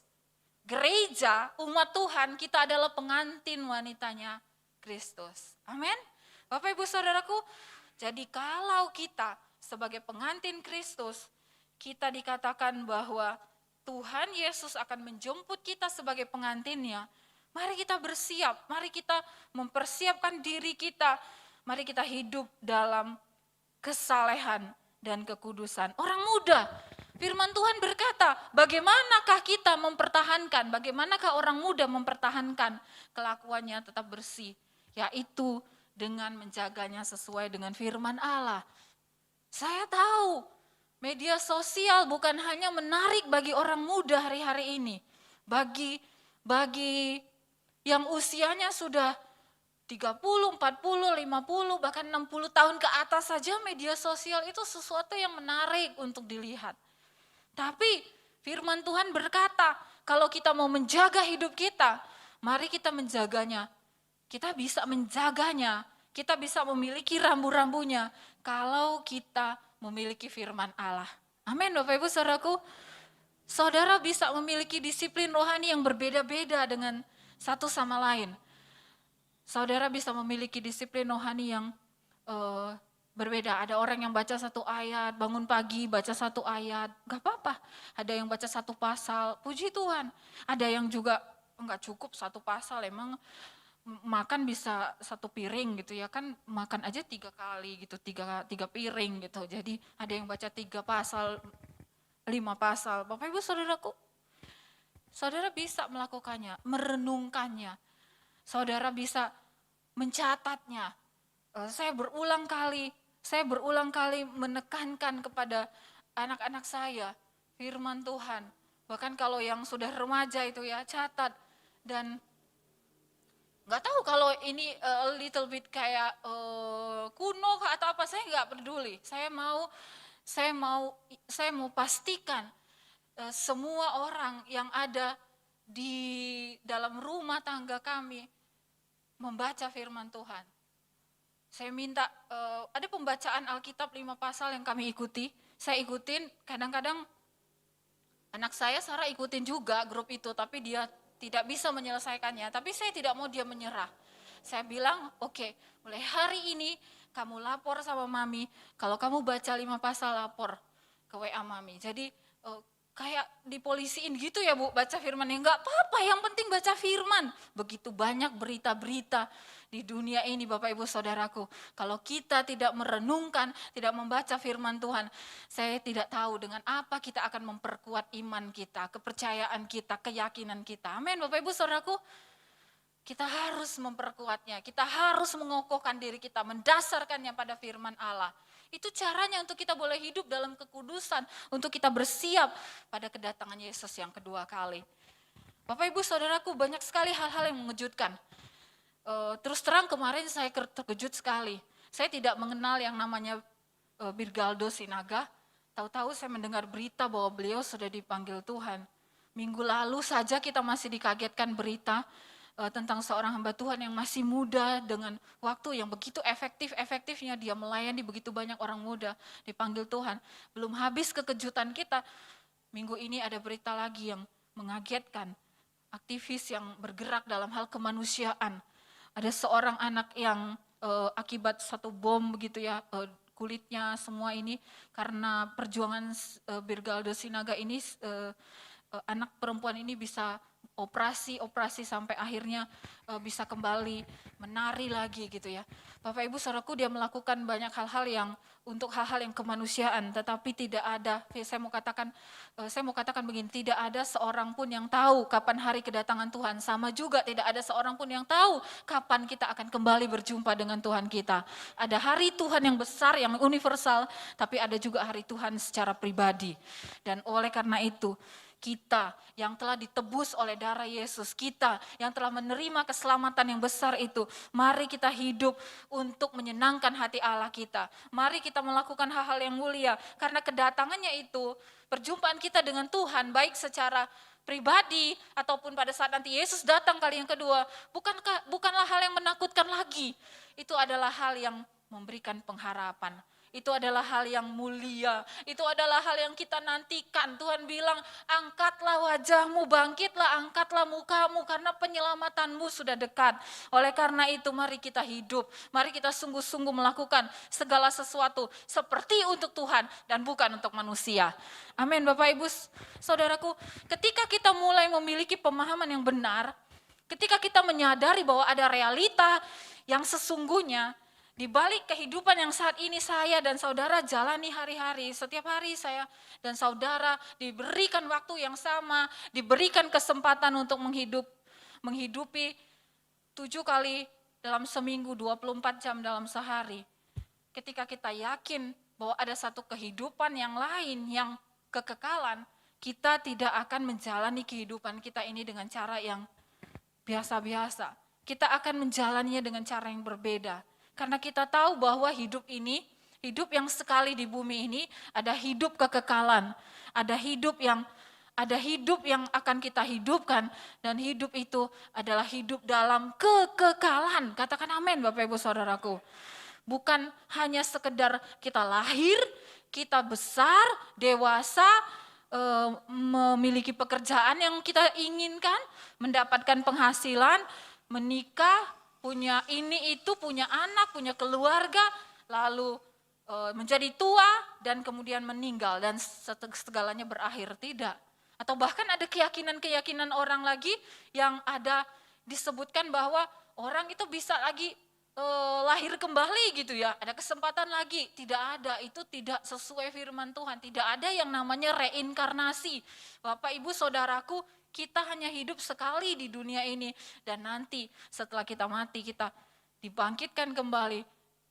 Gereja, umat Tuhan, kita adalah pengantin wanitanya Kristus. Amin. Bapak Ibu Saudaraku, jadi kalau kita sebagai pengantin Kristus, kita dikatakan bahwa Tuhan Yesus akan menjemput kita sebagai pengantinnya, Mari kita bersiap, mari kita mempersiapkan diri kita. Mari kita hidup dalam kesalehan dan kekudusan. Orang muda, firman Tuhan berkata, bagaimanakah kita mempertahankan, bagaimanakah orang muda mempertahankan kelakuannya tetap bersih, yaitu dengan menjaganya sesuai dengan firman Allah. Saya tahu media sosial bukan hanya menarik bagi orang muda hari-hari ini, bagi yang usianya sudah 30, 40, 50, bahkan 60 tahun ke atas saja media sosial itu sesuatu yang menarik untuk dilihat. Tapi firman Tuhan berkata, kalau kita mau menjaga hidup kita, mari kita menjaganya. Kita bisa menjaganya, kita bisa memiliki rambu-rambunya kalau kita memiliki firman Allah. Amin Bapak Ibu Saudaraku. Saudara bisa memiliki disiplin rohani yang berbeda-beda dengan satu sama lain. Saudara bisa memiliki disiplin rohani yang berbeda. Ada orang yang baca satu ayat, bangun pagi baca satu ayat, gak apa-apa. Ada yang baca satu pasal, puji Tuhan. Ada yang juga enggak cukup satu pasal, emang makan bisa satu piring gitu ya kan, makan aja 3 kali gitu, tiga piring gitu. Jadi ada yang baca 3 pasal, 5 pasal. Bapak Ibu Saudaraku, saudara bisa melakukannya, merenungkannya. Saudara bisa mencatatnya. Saya berulang kali menekankan kepada anak-anak saya firman Tuhan. Bahkan kalau yang sudah remaja itu ya, catat. Dan nggak tahu kalau ini a little bit kayak kuno atau apa, saya nggak peduli. Saya mau pastikan semua orang yang ada di dalam rumah tangga kami membaca firman Tuhan. Saya minta ada pembacaan Alkitab 5 pasal yang kami ikuti. Saya ikutin, kadang-kadang anak saya Sarah ikutin juga grup itu, tapi dia tidak bisa menyelesaikannya. Tapi saya tidak mau dia menyerah. Saya bilang, oke, mulai hari ini kamu lapor sama mami, kalau kamu baca 5 pasal lapor ke WA mami. Jadi kayak dipolisiin gitu ya Bu, baca firman. Ya enggak apa-apa, yang penting baca firman. Begitu banyak berita-berita di dunia ini Bapak Ibu Saudaraku. Kalau kita tidak merenungkan, tidak membaca firman Tuhan, saya tidak tahu dengan apa kita akan memperkuat iman kita, kepercayaan kita, keyakinan kita. Amin Bapak Ibu Saudaraku. Kita harus memperkuatnya, kita harus mengokohkan diri kita, mendasarkannya pada firman Allah. Itu caranya untuk kita boleh hidup dalam kekudusan, untuk kita bersiap pada kedatangan Yesus yang kedua kali. Bapak Ibu Saudaraku, banyak sekali hal-hal yang mengejutkan. Terus terang kemarin saya terkejut sekali. Saya tidak mengenal yang namanya Birgaldo Sinaga. Tahu-tahu saya mendengar berita bahwa beliau sudah dipanggil Tuhan. Minggu lalu saja kita masih dikagetkan berita tentang seorang hamba Tuhan yang masih muda dengan waktu yang begitu efektifnya dia melayani begitu banyak orang muda dipanggil Tuhan. Belum habis kekejutan kita, minggu ini ada berita lagi yang mengagetkan. Aktivis yang bergerak dalam hal kemanusiaan. Ada seorang anak yang akibat satu bom begitu ya, kulitnya semua ini karena perjuangan Birgaldo Sinaga ini, anak perempuan ini bisa operasi sampai akhirnya bisa kembali menari lagi gitu ya. Bapak Ibu Saudaraku, dia melakukan banyak hal-hal yang untuk hal-hal yang kemanusiaan, tetapi tidak ada, saya mau katakan begini, tidak ada seorang pun yang tahu kapan hari kedatangan Tuhan. Sama juga tidak ada seorang pun yang tahu kapan kita akan kembali berjumpa dengan Tuhan kita. Ada hari Tuhan yang besar, yang universal, tapi ada juga hari Tuhan secara pribadi. Dan oleh karena itu, kita yang telah ditebus oleh darah Yesus, kita yang telah menerima keselamatan yang besar itu, mari kita hidup untuk menyenangkan hati Allah kita. Mari kita melakukan hal-hal yang mulia, karena kedatangannya itu, perjumpaan kita dengan Tuhan, baik secara pribadi ataupun pada saat nanti Yesus datang kali yang kedua, bukanlah hal yang menakutkan lagi. Itu adalah hal yang memberikan pengharapan. Itu adalah hal yang mulia, itu adalah hal yang kita nantikan. Tuhan bilang, angkatlah wajahmu, bangkitlah, angkatlah mukamu, karena penyelamatanmu sudah dekat. Oleh karena itu mari kita hidup, mari kita sungguh-sungguh melakukan segala sesuatu seperti untuk Tuhan dan bukan untuk manusia. Amin Bapak Ibu Saudaraku, ketika kita mulai memiliki pemahaman yang benar, Ketika kita menyadari bahwa ada realita yang sesungguhnya, di balik kehidupan yang saat ini saya dan saudara jalani hari-hari, setiap hari saya dan saudara diberikan waktu yang sama, diberikan kesempatan untuk menghidupi 7 kali dalam seminggu, 24 jam dalam sehari. Ketika kita yakin bahwa ada satu kehidupan yang lain, yang kekekalan, kita tidak akan menjalani kehidupan kita ini dengan cara yang biasa-biasa. Kita akan menjalaninya dengan cara yang berbeda. Karena kita tahu bahwa hidup ini, hidup yang sekali di bumi ini, ada hidup kekekalan, ada hidup yang akan kita hidupkan, dan hidup itu adalah hidup dalam kekekalan. Katakan amin Bapak Ibu Saudaraku. Bukan hanya sekedar kita lahir, kita besar, dewasa, memiliki pekerjaan yang kita inginkan, mendapatkan penghasilan, menikah, punya ini itu, punya anak, punya keluarga, lalu menjadi tua dan kemudian meninggal dan segalanya berakhir. Tidak. Atau bahkan ada keyakinan-keyakinan orang lagi yang ada disebutkan bahwa orang itu bisa lagi lahir kembali gitu ya, ada kesempatan lagi. Tidak ada, itu tidak sesuai firman Tuhan. Tidak ada yang namanya reinkarnasi. Bapak Ibu Saudaraku, kita hanya hidup sekali di dunia ini, dan nanti setelah kita mati kita dibangkitkan kembali,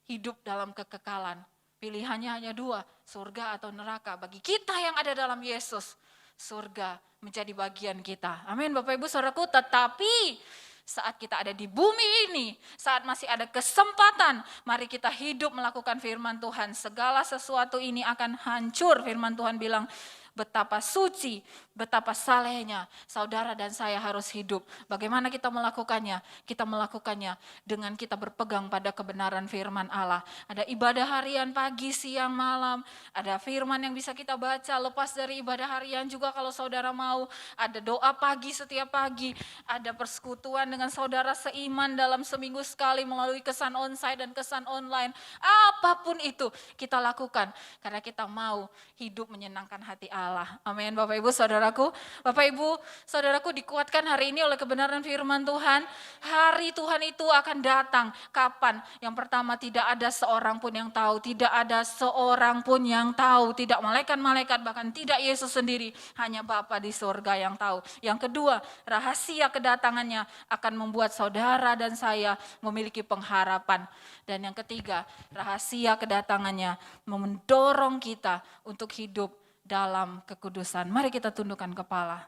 hidup dalam kekekalan. Pilihannya hanya 2, surga atau neraka. Bagi kita yang ada dalam Yesus, surga menjadi bagian kita. Amin Bapak Ibu Saudaraku. Tetapi saat kita ada di bumi ini, saat masih ada kesempatan, mari kita hidup melakukan firman Tuhan. Segala sesuatu ini akan hancur. Firman Tuhan bilang, betapa suci, betapa salehnya saudara dan saya harus hidup. Bagaimana kita melakukannya? Kita melakukannya dengan kita berpegang pada kebenaran firman Allah. Ada ibadah harian pagi, siang, malam. Ada firman yang bisa kita baca lepas dari ibadah harian juga kalau saudara mau. Ada doa pagi setiap pagi. Ada persekutuan dengan saudara seiman dalam seminggu sekali melalui kesan onsite dan kesan online. Apapun itu kita lakukan karena kita mau hidup menyenangkan hati Allah. Amin Bapak Ibu Saudaraku. Bapak Ibu Saudaraku, dikuatkan hari ini oleh kebenaran firman Tuhan. Hari Tuhan itu akan datang. Kapan? Yang pertama, tidak ada seorang pun yang tahu. Tidak ada seorang pun yang tahu. Tidak malaikat-malaikat, bahkan tidak Yesus sendiri. Hanya Bapa di surga yang tahu. Yang kedua, rahasia kedatangannya akan membuat saudara dan saya memiliki pengharapan. Dan yang ketiga, rahasia kedatangannya mendorong kita untuk hidup dalam kekudusan. Mari kita tundukkan kepala.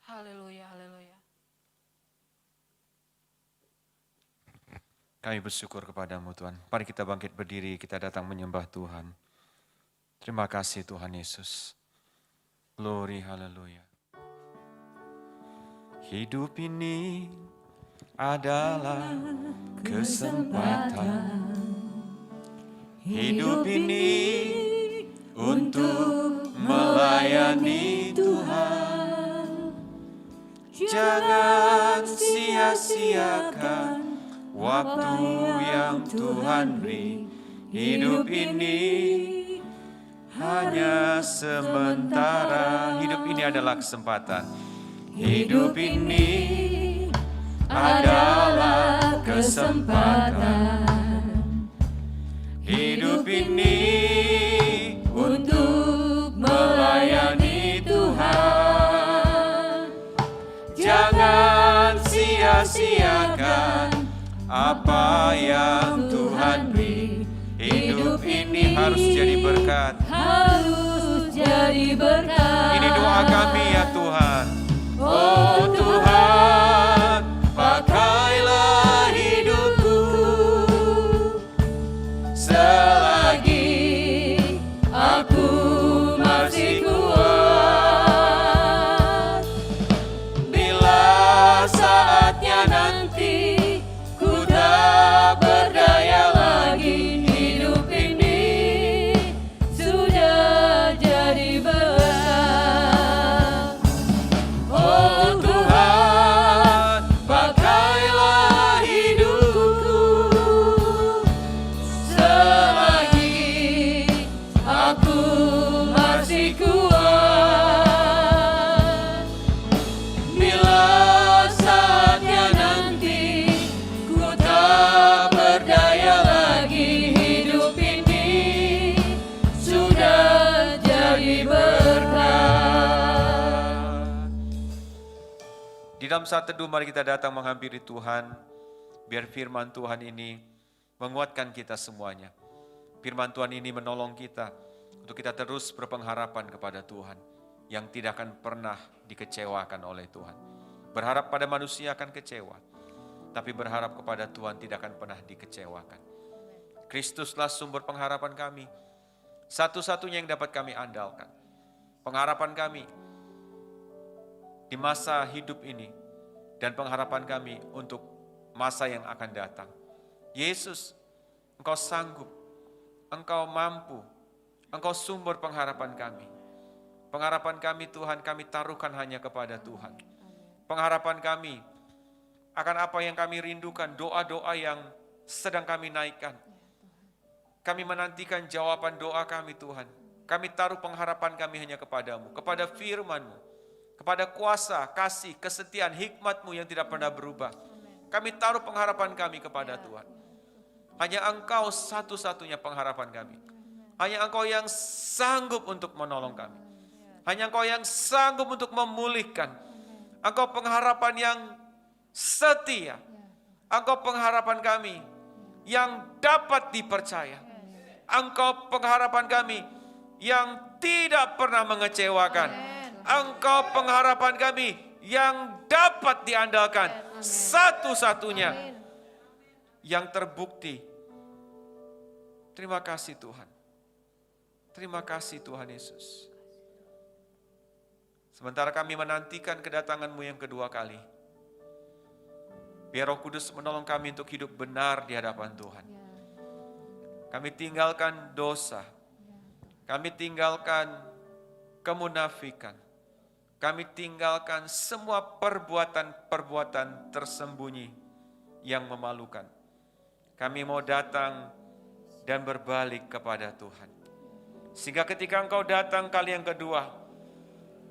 Haleluya, haleluya. Kami bersyukur kepadamu Tuhan. Mari kita bangkit berdiri, kita datang menyembah Tuhan. Terima kasih Tuhan Yesus. Glory, haleluya. Hidup ini adalah kesempatan. Hidup ini untuk melayani Tuhan. Jangan sia-siakan waktu yang Tuhan beri. Hidup ini hanya sementara. Hidup ini adalah kesempatan. Hidup ini adalah kesempatan. Hidup ini untuk melayani Tuhan. Jangan sia-siakan apa yang Tuhan beri. Hidup ini harus jadi berkat. Harus jadi berkat. Ini doa kami ya Tuhan. Oh Tuhan, pakailah hidupku selagi aku masih kuat. Bila saatnya nanti ku tak berdaya lagi, hidup ini sudah jadi berkat. dalam saat teduh mari kita datang menghampiri Tuhan. Biar firman Tuhan ini menguatkan kita semuanya. Firman Tuhan ini menolong kita untuk kita terus berpengharapan kepada Tuhan. Yang tidak akan pernah dikecewakan oleh Tuhan. Berharap pada manusia akan kecewa. Tapi berharap kepada Tuhan tidak akan pernah dikecewakan. Kristuslah sumber pengharapan kami. Satu-satunya yang dapat kami andalkan. Pengharapan kami di masa hidup ini. Dan pengharapan kami untuk masa yang akan datang. Yesus, Engkau sanggup. Engkau mampu. Engkau sumber pengharapan kami. Pengharapan kami Tuhan, kami taruhkan hanya kepada Tuhan. Pengharapan kami akan apa yang kami rindukan, doa-doa yang sedang kami naikkan. Kami menantikan jawaban doa kami Tuhan. Kami taruh pengharapan kami hanya kepadamu, kepada firman-Mu, kepada kuasa, kasih, kesetiaan, hikmat-Mu yang tidak pernah berubah. Kami taruh pengharapan kami kepada Tuhan. Hanya Engkau satu-satunya pengharapan kami. Hanya Engkau yang sanggup untuk menolong kami. Hanya Engkau yang sanggup untuk memulihkan. Engkau pengharapan yang setia. Engkau pengharapan kami yang dapat dipercaya. Engkau pengharapan kami yang tidak pernah mengecewakan. Engkau pengharapan kami yang dapat diandalkan. Satu-satunya yang terbukti. Terima kasih Tuhan. Terima kasih Tuhan Yesus. Sementara kami menantikan kedatangan-Mu yang kedua kali. Biar Roh Kudus menolong kami untuk hidup benar di hadapan Tuhan. Kami tinggalkan dosa. Kami tinggalkan kemunafikan. Kami tinggalkan semua perbuatan-perbuatan tersembunyi yang memalukan. Kami mau datang dan berbalik kepada Tuhan. Sehingga ketika Engkau datang kali yang kedua,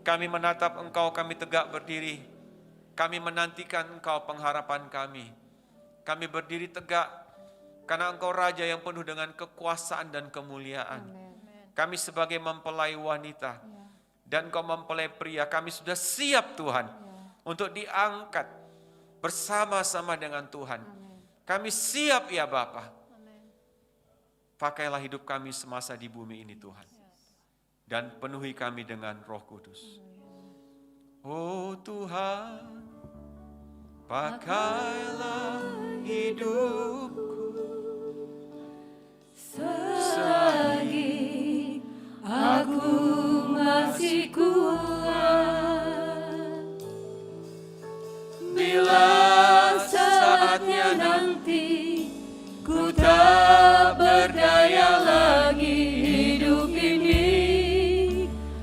kami menatap Engkau, kami tegak berdiri. Kami menantikan Engkau pengharapan kami. Kami berdiri tegak karena Engkau Raja yang penuh dengan kekuasaan dan kemuliaan. Kami sebagai mempelai wanita dan Engkau mempelai pria, kami sudah siap Tuhan untuk diangkat bersama-sama dengan Tuhan. Kami siap ya Bapa. Pakailah hidup kami semasa di bumi ini Tuhan. Dan penuhi kami dengan Roh Kudus. Oh Tuhan, pakailah hidupku selagi aku masih kuat. Bila saatnya nanti ku tak berdaya lagi, hidup ini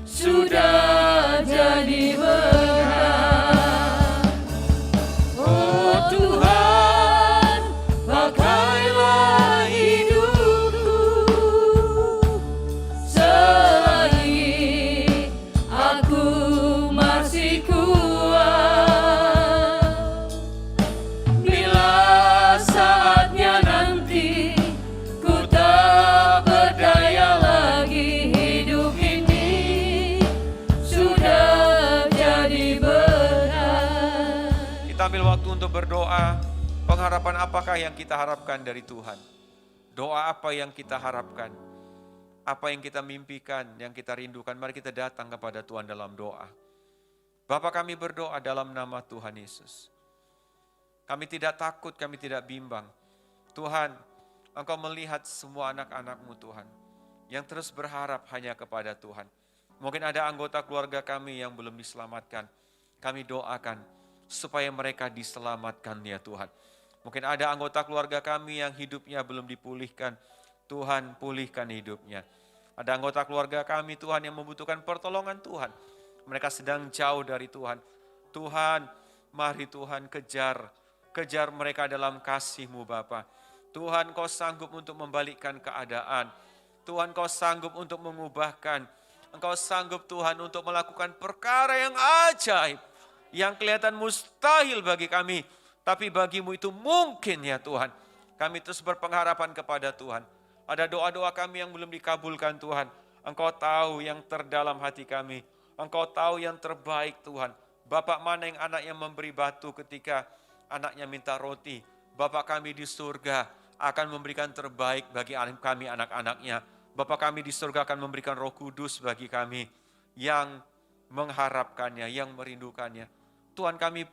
sudah jadi berat. Oh Tuhan, pakailah hidupku selagi aku masih kuat. Bila saatnya nanti ku tak berdaya lagi, hidup ini sudah jadi berat. Kita ambil waktu untuk berdoa. Pengharapan apakah yang kita harapkan dari Tuhan? Doa apa yang kita harapkan? Apa yang kita mimpikan, yang kita rindukan? Mari kita datang kepada Tuhan dalam doa. Bapa, kami berdoa dalam nama Tuhan Yesus. Kami tidak takut, kami tidak bimbang. Tuhan, Engkau melihat semua anak-anak-Mu Tuhan, yang terus berharap hanya kepada Tuhan. Mungkin ada anggota keluarga kami yang belum diselamatkan. Kami doakan supaya mereka diselamatkan ya Tuhan. Mungkin ada anggota keluarga kami yang hidupnya belum dipulihkan. Tuhan, pulihkan hidupnya. Ada anggota keluarga kami Tuhan yang membutuhkan pertolongan Tuhan. Mereka sedang jauh dari Tuhan. Tuhan, mari Tuhan kejar mereka dalam kasih-Mu Bapa. Tuhan, Kau sanggup untuk membalikkan keadaan. Tuhan, Kau sanggup untuk mengubahkan. Engkau sanggup Tuhan untuk melakukan perkara yang ajaib. Yang kelihatan mustahil bagi kami. Tapi bagi-Mu itu mungkin ya Tuhan. Kami terus berpengharapan kepada Tuhan. Ada doa-doa kami yang belum dikabulkan Tuhan. Engkau tahu yang terdalam hati kami. Engkau tahu yang terbaik Tuhan. Bapak mana yang anaknya memberi batu ketika anaknya minta roti. Bapak kami di surga akan memberikan terbaik bagi kami anak-anaknya. Bapak kami di surga akan memberikan Roh Kudus bagi kami yang mengharapkannya, yang merindukannya. Tuhan kami,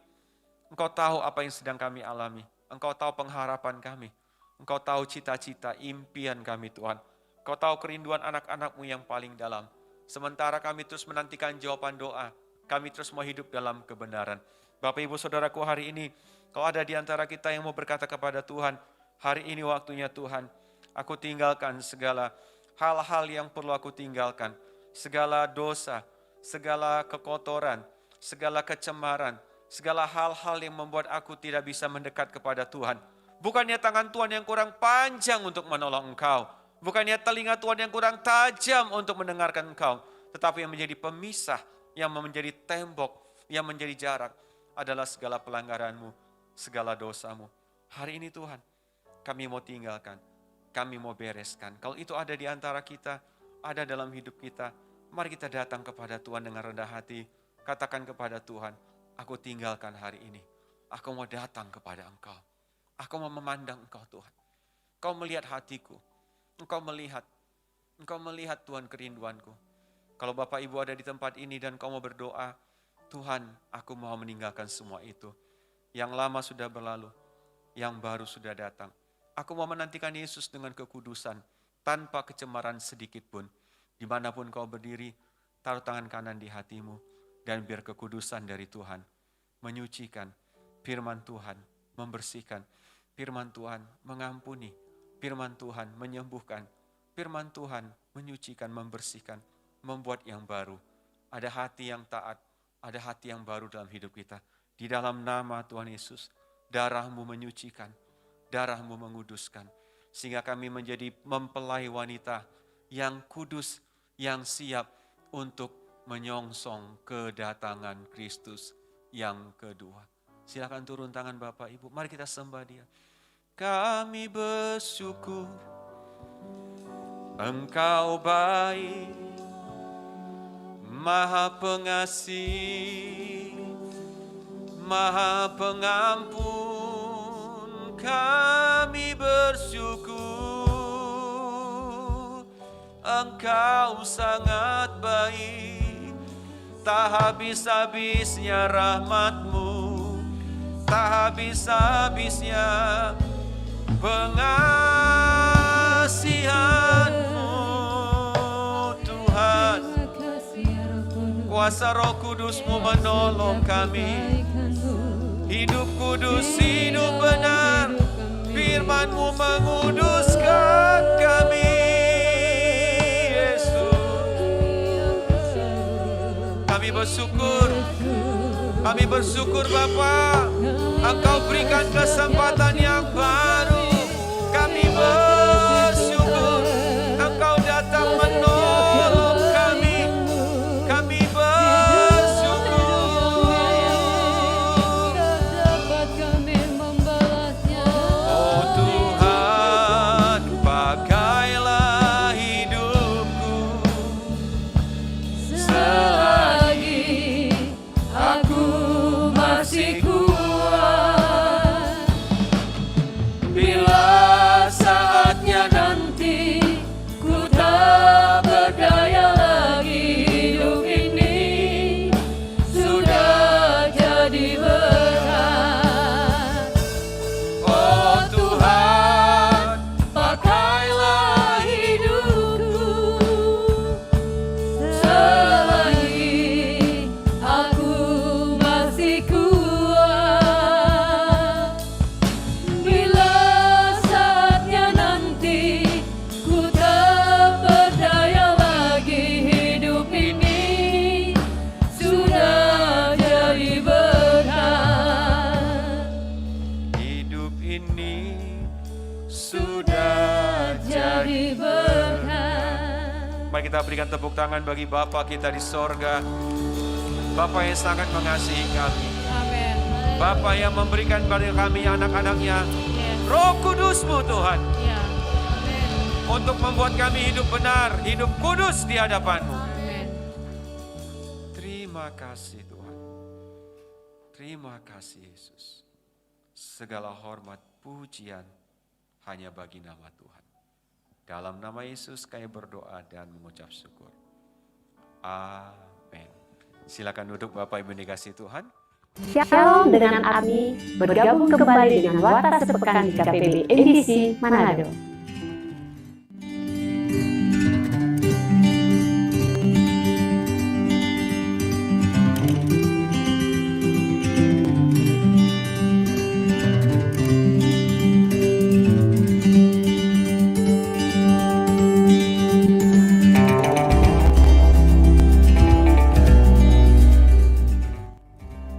Engkau tahu apa yang sedang kami alami. Engkau tahu pengharapan kami. Engkau tahu cita-cita, impian kami Tuhan. Engkau tahu kerinduan anak-anak-Mu yang paling dalam. Sementara kami terus menantikan jawaban doa, kami terus mau hidup dalam kebenaran. Bapak Ibu Saudaraku, hari ini kalau ada di antara kita yang mau berkata kepada Tuhan, hari ini waktunya Tuhan, aku tinggalkan segala hal-hal yang perlu aku tinggalkan. Segala dosa, segala kekotoran, segala kecemaran, segala hal-hal yang membuat aku tidak bisa mendekat kepada Tuhan. Bukannya tangan Tuhan yang kurang panjang untuk menolong engkau. Bukannya telinga Tuhan yang kurang tajam untuk mendengarkan engkau. Tetapi yang menjadi pemisah, yang menjadi tembok, yang menjadi jarak adalah segala pelanggaranmu, segala dosamu. Hari ini Tuhan, kami mau tinggalkan, kami mau bereskan. Kalau itu ada di antara kita, ada dalam hidup kita, mari kita datang kepada Tuhan dengan rendah hati. Katakan kepada Tuhan, aku tinggalkan hari ini. Aku mau datang kepada Engkau. Aku mau memandang Engkau Tuhan. Engkau melihat hatiku. Engkau melihat Tuhan kerinduanku. Kalau Bapak Ibu ada di tempat ini dan kau mau berdoa, Tuhan, aku mau meninggalkan semua itu. Yang lama sudah berlalu, yang baru sudah datang. Aku mau menantikan Yesus dengan kekudusan, tanpa kecemaran sedikit pun. Dimanapun kau berdiri, taruh tangan kanan di hatimu, dan biar kekudusan dari Tuhan menyucikan, firman Tuhan membersihkan, firman Tuhan mengampuni, firman Tuhan menyembuhkan, firman Tuhan menyucikan, membersihkan, membuat yang baru. Ada hati yang taat, ada hati yang baru dalam hidup kita. Di dalam nama Tuhan Yesus, darah-Mu menyucikan, darah-Mu menguduskan. Sehingga kami menjadi mempelai wanita yang kudus, yang siap untuk menyongsong kedatangan Kristus yang kedua. Silakan turun tangan Bapak Ibu, mari kita sembah Dia. Kami bersyukur Engkau baik, Maha Pengasih, Maha Pengampun. Kami bersyukur Engkau sangat baik, tak habis-habisnya rahmat-Mu, tak habis-habisnya pengasihan-Mu. Tuhan, kuasa Roh Kudus-Mu menolong kami. Hidup kudus, hidup benar, firman-Mu menguduskan kami. Yesus, kami bersyukur Bapa, Engkau berikan kesempatan yang baru. Kami bersyukur Engkau datang menolong kami. Kami bersyukur. Oh Tuhan, pakailah hidupku selagi aku masih kuat. Bila saatnya nanti ku tak berdaya lagi, hidup ini sudah jadi berat. Oh Tuhan, pakailah hidupku selagi aku masih kuat. Bila saatnya nanti ku tak berdaya lagi, hidup ini sudah jadi berat. Hidup ini sudah jadi berat. Mari kita berikan tepuk tangan bagi Bapa kita di sorga. Bapa yang sangat mengasihi kami. Amin. Bapa yang memberikan kepada kami anak-anaknya Roh Kudus-Mu Tuhan, Ya. Amin. untuk membuat kami hidup benar, hidup kudus di hadapan-Mu. Amin. Terima kasih Tuhan. Terima kasih Yesus. Segala hormat, pujian hanya bagi nama Tuhan. Dalam nama Yesus kami berdoa dan mengucap syukur. Amin. Silakan duduk Bapak Ibu dikasihi Tuhan. Shalom dengan Arni, bergabung kembali dengan Warta Sepekan di KPB MDC Manado.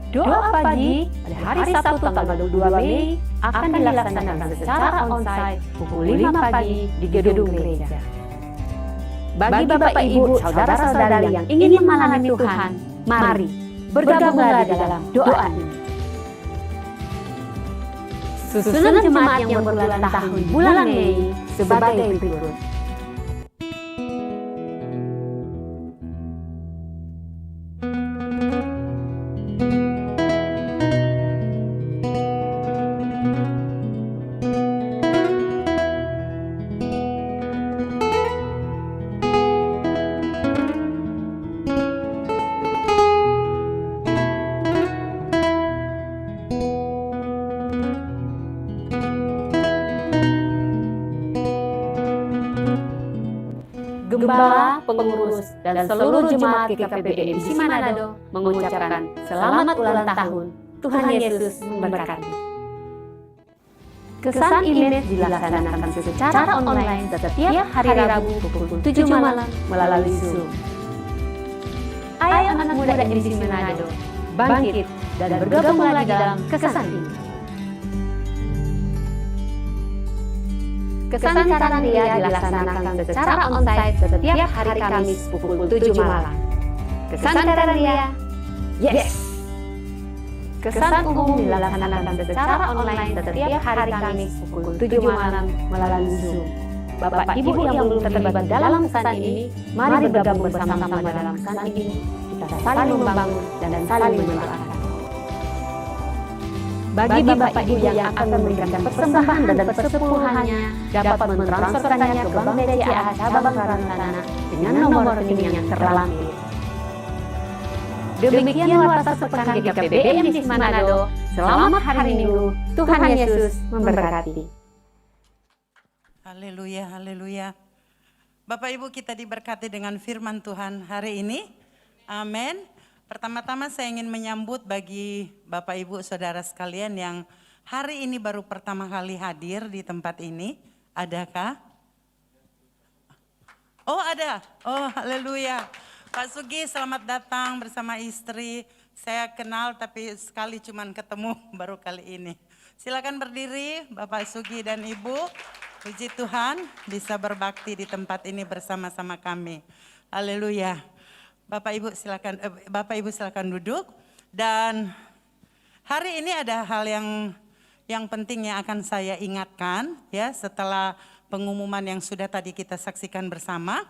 Doa pagi pada hari Sabtu tanggal 22 Mei akan dilaksanakan secara onsite pukul 5 pagi di gedung gereja. Bagi Bapak Ibu, saudara-saudari yang ingin mengalami Tuhan, mari bergabunglah di dalam doa ini. Susunan jemaat yang berulang tahun bulan Mei sebagai berikut. Gembala, pengurus, dan seluruh jemaat GKPB MDC Manado mengucapkan selamat ulang tahun. Tuhan Yesus memberkati. Kesan image dilaksanakan secara online setiap hari Rabu pukul 7 malam melalui Zoom. Ayo anak muda MDC Manado, bangkit dan bergabung lagi dalam kesan ini. Kesan Karandia dilaksanakan secara onsite setiap hari Kamis pukul 7 malam. Kesan Karandia, yes! Kesan umum dilaksanakan secara online setiap hari Kamis pukul 7 malam melalui Zoom. Bapak Ibu yang belum terlibat dalam kesan ini, mari bergabung bersama-sama dalam kesan ini. Kita saling membangun dan saling mendoakan. Bagi Bapak Ibu yang akan memberikan persembahan dan persepuhannya dapat mentransferkannya ke Bank BCA cabang Karangtana dengan nomor rekening yang terlampir. Demikian Warta Sepekan GKPB MDC Manado. Selamat hari Minggu. Tuhan Yesus memberkati. Haleluya, haleluya. Bapak Ibu, kita diberkati dengan firman Tuhan hari ini. Amin. Pertama-tama saya ingin menyambut bagi Bapak Ibu Saudara sekalian yang hari ini baru pertama kali hadir di tempat ini. Adakah? Oh ada, oh haleluya. Pak Sugi selamat datang bersama istri. Saya kenal tapi sekali cuman ketemu baru kali ini. Silakan berdiri Bapak Sugi dan Ibu. Puji Tuhan bisa berbakti di tempat ini bersama-sama kami. Haleluya. Bapak Ibu silakan duduk. Dan hari ini ada hal yang penting yang akan saya ingatkan ya setelah pengumuman yang sudah tadi kita saksikan bersama,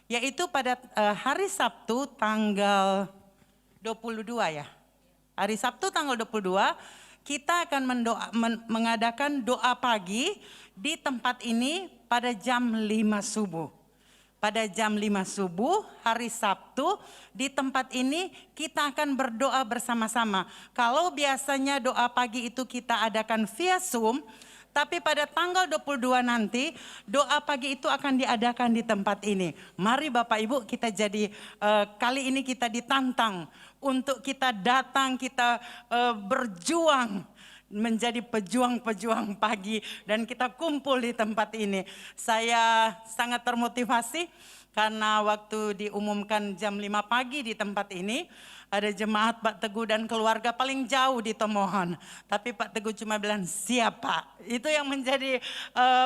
yaitu pada hari Sabtu tanggal 22 ya. Hari Sabtu tanggal 22 kita akan mengadakan doa pagi di tempat ini pada jam 5 subuh. Pada jam 5 subuh hari Sabtu di tempat ini kita akan berdoa bersama-sama. Kalau biasanya doa pagi itu kita adakan via Zoom, tapi pada tanggal 22 nanti doa pagi itu akan diadakan di tempat ini. Mari Bapak Ibu kita kali ini kita ditantang untuk kita datang, kita berjuang menjadi pejuang-pejuang pagi dan kita kumpul di tempat ini. Saya sangat termotivasi karena waktu diumumkan jam 5 pagi di tempat ini, ada jemaat Pak Teguh dan keluarga paling jauh di Tomohon. Tapi Pak Teguh cuma bilang siap Pak. Itu yang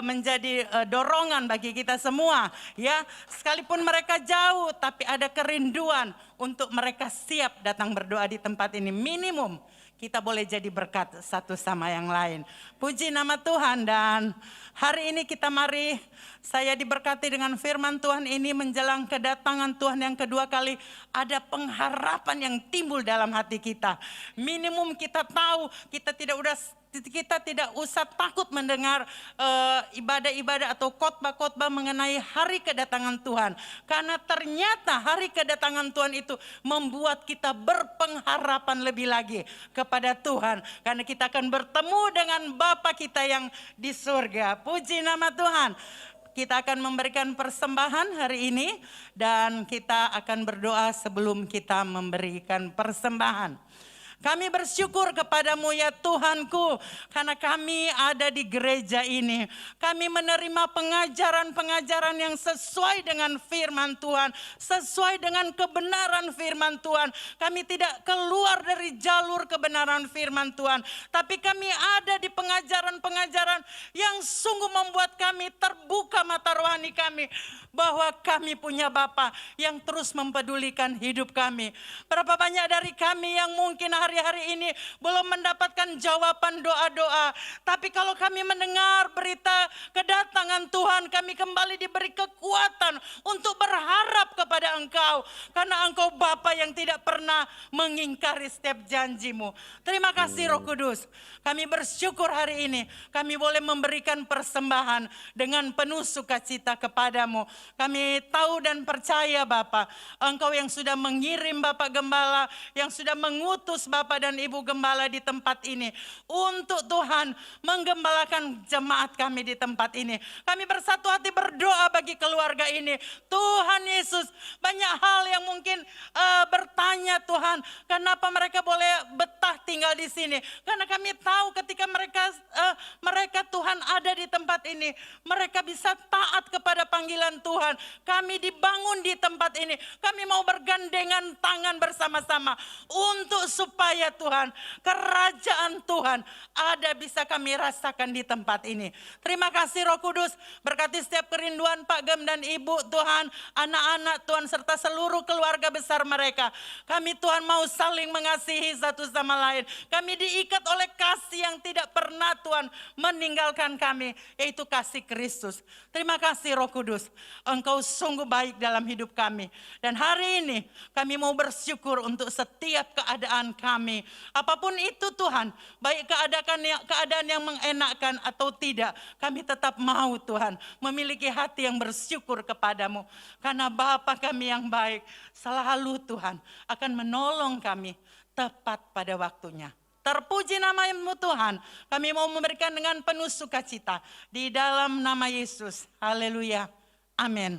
menjadi dorongan bagi kita semua. Ya, sekalipun mereka jauh tapi ada kerinduan untuk mereka siap datang berdoa di tempat ini. Minimum kita boleh jadi berkat satu sama yang lain. Puji nama Tuhan, dan hari ini kita mari, saya diberkati dengan firman Tuhan ini menjelang kedatangan Tuhan yang kedua kali. Ada pengharapan yang timbul dalam hati kita. Minimum kita tahu, kita tidak usah takut mendengar ibadah-ibadah atau khotbah-khotbah mengenai hari kedatangan Tuhan. Karena ternyata hari kedatangan Tuhan itu membuat kita berpengharapan lebih lagi kepada Tuhan. Karena kita akan bertemu dengan Bapa kita yang di surga. Puji nama Tuhan. Kita akan memberikan persembahan hari ini dan kita akan berdoa sebelum kita memberikan persembahan. Kami bersyukur kepadamu ya Tuhanku, karena kami ada di gereja ini. Kami menerima pengajaran-pengajaran yang sesuai dengan firman Tuhan, sesuai dengan kebenaran firman Tuhan. Kami tidak keluar dari jalur kebenaran firman Tuhan, tapi kami ada di pengajaran-pengajaran yang sungguh membuat kami terbuka mata rohani kami, bahwa kami punya Bapa yang terus mempedulikan hidup kami. Berapa banyak dari kami yang mungkin hari-hari ini belum mendapatkan jawaban doa-doa. Tapi kalau kami mendengar berita kedatangan Tuhan, kami kembali diberi kekuatan untuk berharap kepada Engkau. Karena Engkau Bapa yang tidak pernah mengingkari setiap janjimu. Terima kasih Roh Kudus. Kami bersyukur hari ini kami boleh memberikan persembahan dengan penuh sukacita kepadamu. Kami tahu dan percaya Bapa, Engkau yang sudah mengirim Bapak Gembala, yang sudah mengutus Bapak dan Ibu Gembala di tempat ini untuk Tuhan menggembalakan jemaat kami di tempat ini. Kami bersatu hati berdoa bagi keluarga ini. Tuhan Yesus, banyak hal yang mungkin bertanya Tuhan, kenapa mereka boleh betah tinggal di sini? Karena kami tahu ketika mereka Tuhan ada di tempat ini, mereka bisa taat kepada panggilan Tuhan. Kami dibangun di tempat ini. Kami mau bergandengan tangan bersama-sama untuk supaya Tuhan, kerajaan Tuhan ada bisa kami rasakan di tempat ini. Terima kasih Roh Kudus, berkati setiap kerinduan Pak Gem dan Ibu Tuhan, anak-anak Tuhan serta seluruh keluarga besar mereka. Kami Tuhan mau saling mengasihi satu sama lain. Kami diikat oleh kasih yang tidak pernah Tuhan meninggalkan kami, yaitu kasih Kristus. Terima kasih Roh Kudus, Engkau sungguh baik dalam hidup kami. Dan hari ini kami mau bersyukur untuk setiap keadaan kami. Apapun itu Tuhan, baik keadaan yang mengenakkan atau tidak, kami tetap mau Tuhan memiliki hati yang bersyukur kepadamu. Karena Bapa kami yang baik selalu Tuhan akan menolong kami tepat pada waktunya. Terpuji nama-Mu Tuhan. Kami mau memberikan dengan penuh sukacita di dalam nama Yesus. Haleluya. Amin.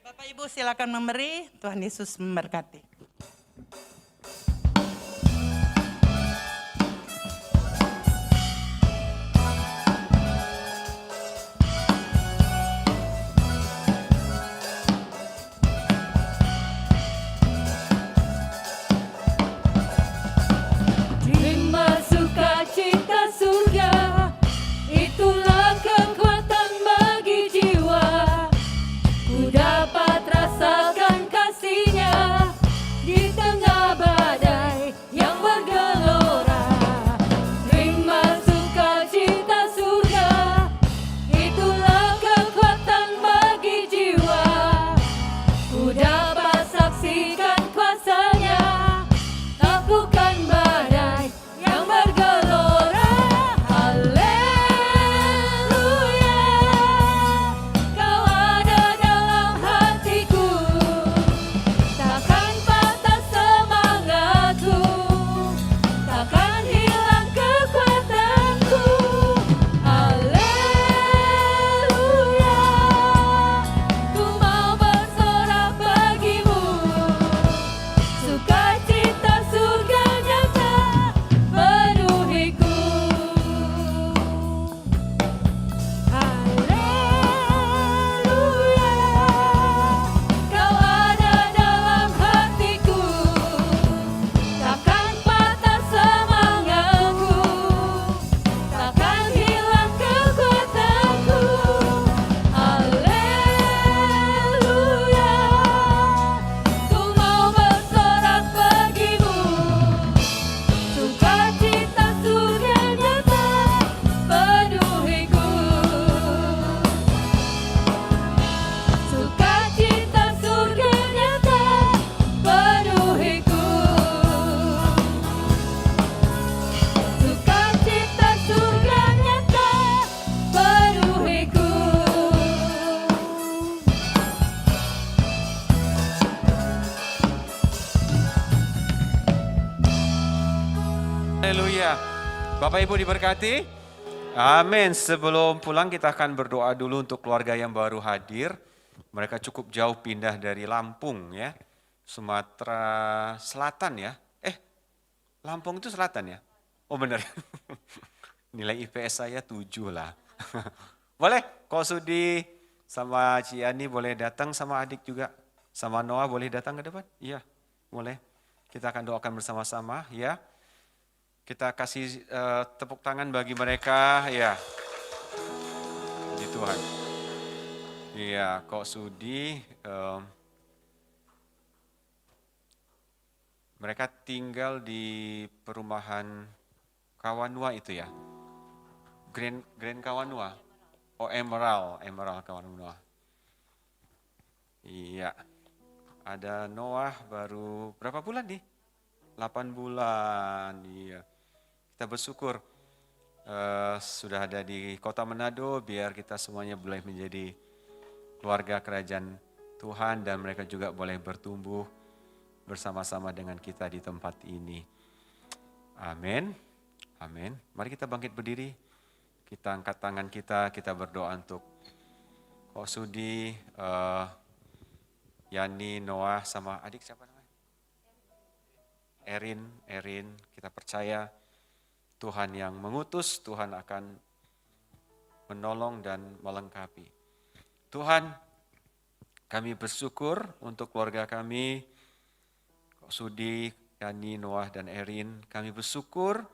Bapak Ibu silakan memberi. Tuhan Yesus memberkati. Terima sukacita surga, itulah kekuatan bagi jiwa. Ku dapat rasakan kasih-Nya Haleluya. Bapak Ibu diberkati? Amin. Sebelum pulang kita akan berdoa dulu untuk keluarga yang baru hadir. Mereka cukup jauh pindah dari Lampung ya. Sumatera Selatan ya. Lampung itu selatan ya? Oh benar. Nilai IPS saya 7 lah. Boleh? Kok Sudi sama Ciani boleh datang, sama adik juga. Sama Noah boleh datang ke depan? Iya, boleh. Kita akan doakan bersama-sama ya. Kita kasih tepuk tangan bagi mereka ya. Puji Tuhan. Iya, kok Sudi. Mereka tinggal di perumahan Kawanua itu ya. Grand Kawanua. Oh Emerald Kawanua. Iya. Ada Noah baru berapa bulan nih? 8 bulan. Iya. Kita bersyukur sudah ada di Kota Manado, biar kita semuanya boleh menjadi keluarga kerajaan Tuhan dan mereka juga boleh bertumbuh bersama-sama dengan kita di tempat ini. Amin. Amin. Mari kita bangkit berdiri. Kita angkat tangan kita berdoa untuk Kok Sudi, Yani, Noah, sama adik siapa namanya? Erin. Kita percaya Tuhan yang mengutus, Tuhan akan menolong dan melengkapi. Tuhan, kami bersyukur untuk keluarga kami, Sudi, Yani, Noah, dan Erin. Kami bersyukur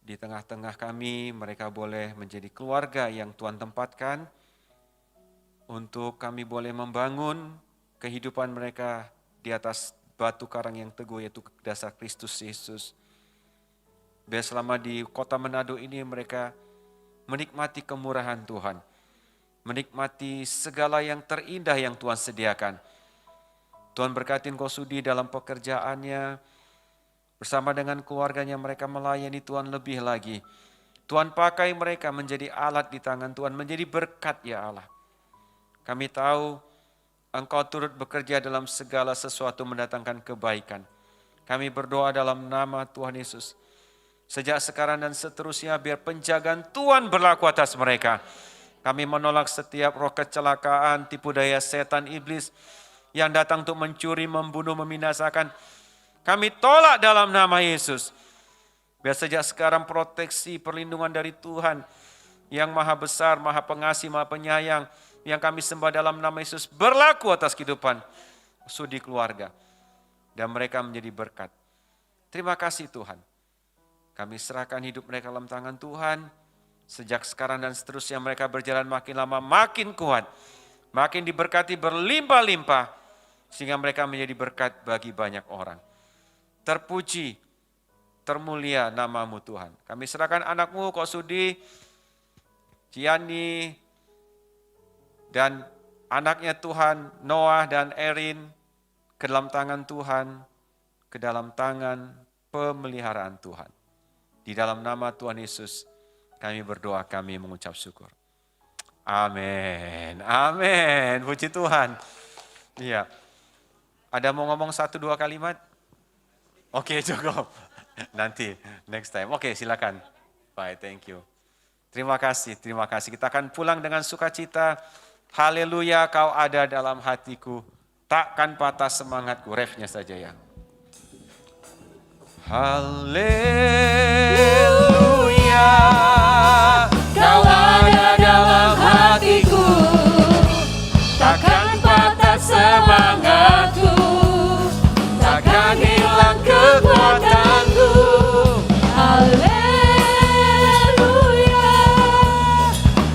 di tengah-tengah kami mereka boleh menjadi keluarga yang Tuhan tempatkan untuk kami boleh membangun kehidupan mereka di atas batu karang yang teguh, yaitu dasar Kristus Yesus. Biar selama di Kota Manado ini mereka menikmati kemurahan Tuhan, menikmati segala yang terindah yang Tuhan sediakan. Tuhan berkatin Kok Sudi dalam pekerjaannya, bersama dengan keluarganya mereka melayani Tuhan lebih lagi. Tuhan pakai mereka menjadi alat di tangan Tuhan, menjadi berkat ya Allah. Kami tahu Engkau turut bekerja dalam segala sesuatu mendatangkan kebaikan. Kami berdoa dalam nama Tuhan Yesus. Sejak sekarang dan seterusnya biar penjagaan Tuhan berlaku atas mereka. Kami menolak setiap roh kecelakaan, tipu daya setan iblis yang datang untuk mencuri, membunuh, membinasakan. Kami tolak dalam nama Yesus. Biar sejak sekarang proteksi, perlindungan dari Tuhan yang maha besar, maha pengasih, maha penyayang, yang kami sembah dalam nama Yesus berlaku atas kehidupan Sudi keluarga. Dan mereka menjadi berkat. Terima kasih Tuhan. Kami serahkan hidup mereka dalam tangan Tuhan. Sejak sekarang dan seterusnya mereka berjalan makin lama makin kuat. Makin diberkati berlimpah-limpah. Sehingga mereka menjadi berkat bagi banyak orang. Terpuji, termulia namamu Tuhan. Kami serahkan anakmu Kok Sudi, Ciani, dan anaknya Tuhan, Noah dan Erin, ke dalam tangan Tuhan, ke dalam tangan pemeliharaan Tuhan. Di dalam nama Tuhan Yesus, kami berdoa, kami mengucap syukur. Amin, amin, puji Tuhan. Iya, ada mau ngomong 1-2 kalimat? Oke, cukup. Nanti, next time. Oke, silakan. Bye, thank you. Terima kasih. Kita akan pulang dengan sukacita. Haleluya, kau ada dalam hatiku. Takkan patah semangatku. Refnya saja ya. Haleluya, Kau ada dalam hatiku, takkan patah semangatku, takkan hilang kekuatanku. Haleluya,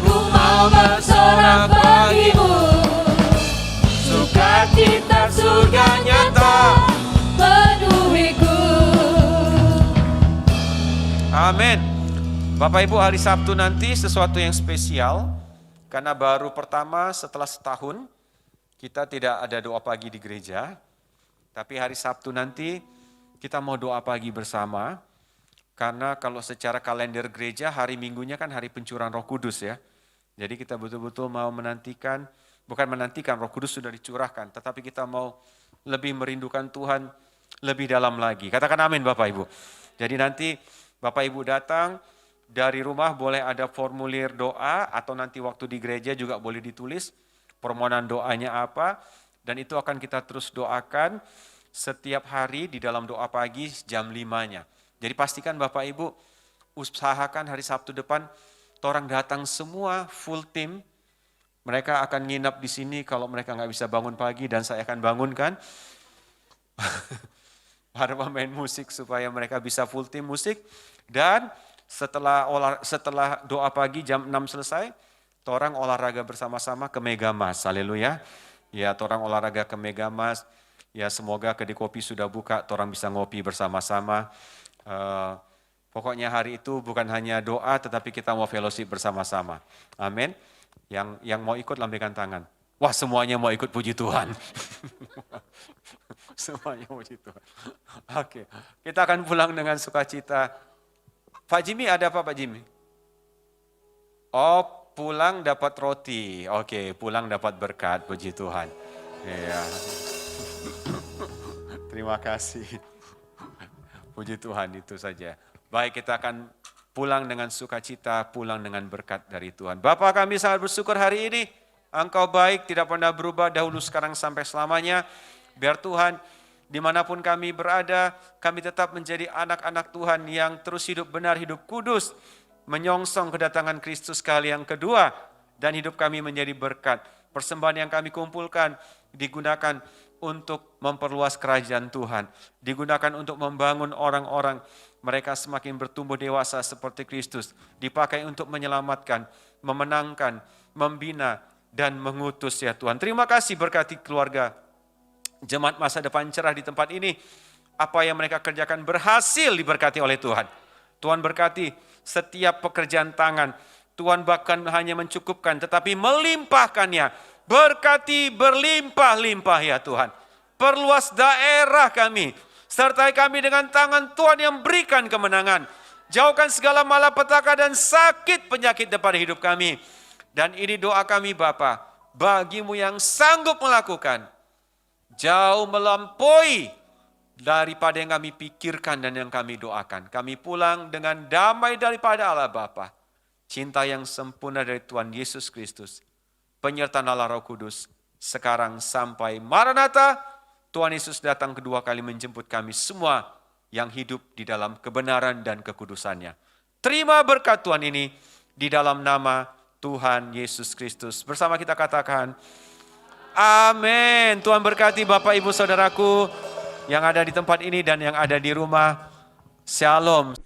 ku mau bersorak bagimu, sukacita surga nyata penuhiku. amin. Bapak Ibu, hari Sabtu nanti sesuatu yang spesial. Karena baru pertama setelah setahun kita tidak ada doa pagi di gereja. Tapi hari Sabtu nanti kita mau doa pagi bersama. Karena kalau secara kalender gereja hari Minggunya kan hari pencurahan Roh Kudus ya. Jadi kita betul-betul mau menantikan, bukan menantikan Roh Kudus sudah dicurahkan. Tetapi kita mau lebih merindukan Tuhan lebih dalam lagi. Katakan amin Bapak Ibu. Jadi nanti Bapak Ibu datang dari rumah boleh ada formulir doa atau nanti waktu di gereja juga boleh ditulis permohonan doanya apa. Dan itu akan kita terus doakan setiap hari di dalam doa pagi jam 5-nya. Jadi pastikan Bapak Ibu usahakan hari Sabtu depan orang datang semua full tim. Mereka akan nginap di sini kalau mereka nggak bisa bangun pagi dan saya akan bangunkan. Para pemain musik supaya mereka bisa full tim musik. Dan setelah doa pagi jam 6 selesai, orang olahraga bersama-sama ke Megamas. Haleluya. Ya, orang olahraga ke Megamas. Ya, semoga kedai kopi sudah buka, orang bisa ngopi bersama-sama. Pokoknya hari itu bukan hanya doa, tetapi kita mau fellowship bersama-sama. Amin. Yang mau ikut lambaikan tangan. Wah, semuanya mau ikut, puji Tuhan. Semuanya puji Tuhan. Oke, kita akan pulang dengan sukacita. Pak Jimmy ada apa Pak Jimmy? Oh, pulang dapat roti. Oke, pulang dapat berkat, puji Tuhan. Iya. Terima kasih. Puji Tuhan, itu saja. Baik, kita akan pulang dengan sukacita, pulang dengan berkat dari Tuhan. Bapa, kami sangat bersyukur hari ini. Engkau baik, tidak pernah berubah dahulu, sekarang, sampai selamanya. Biar Tuhan, dimanapun kami berada, kami tetap menjadi anak-anak Tuhan yang terus hidup benar, hidup kudus, menyongsong kedatangan Kristus kali yang kedua, dan hidup kami menjadi berkat. Persembahan yang kami kumpulkan digunakan untuk memperluas kerajaan Tuhan, digunakan untuk membangun orang-orang, mereka semakin bertumbuh dewasa seperti Kristus, dipakai untuk menyelamatkan, memenangkan, membina, dan mengutus ya Tuhan. Terima kasih, berkati keluarga jemaat masa depan cerah di tempat ini. Apa yang mereka kerjakan berhasil diberkati oleh Tuhan. Tuhan berkati setiap pekerjaan tangan. Tuhan bahkan hanya mencukupkan tetapi melimpahkannya. Berkati berlimpah-limpah ya Tuhan. Perluas daerah kami. Sertai kami dengan tangan Tuhan yang berikan kemenangan. Jauhkan segala malapetaka dan sakit penyakit daripada hidup kami. Dan ini doa kami Bapa, bagimu yang sanggup melakukan. Jauh melampaui daripada yang kami pikirkan dan yang kami doakan. Kami pulang dengan damai daripada Allah Bapa. Cinta yang sempurna dari Tuhan Yesus Kristus. Penyertaan Allah Roh Kudus. Sekarang sampai Maranatha. Tuhan Yesus datang kedua kali menjemput kami semua yang hidup di dalam kebenaran dan kekudusannya. Terima berkat Tuhan ini di dalam nama Tuhan Yesus Kristus. Bersama kita katakan, amin. Tuhan berkati Bapak Ibu Saudaraku yang ada di tempat ini dan yang ada di rumah. Shalom.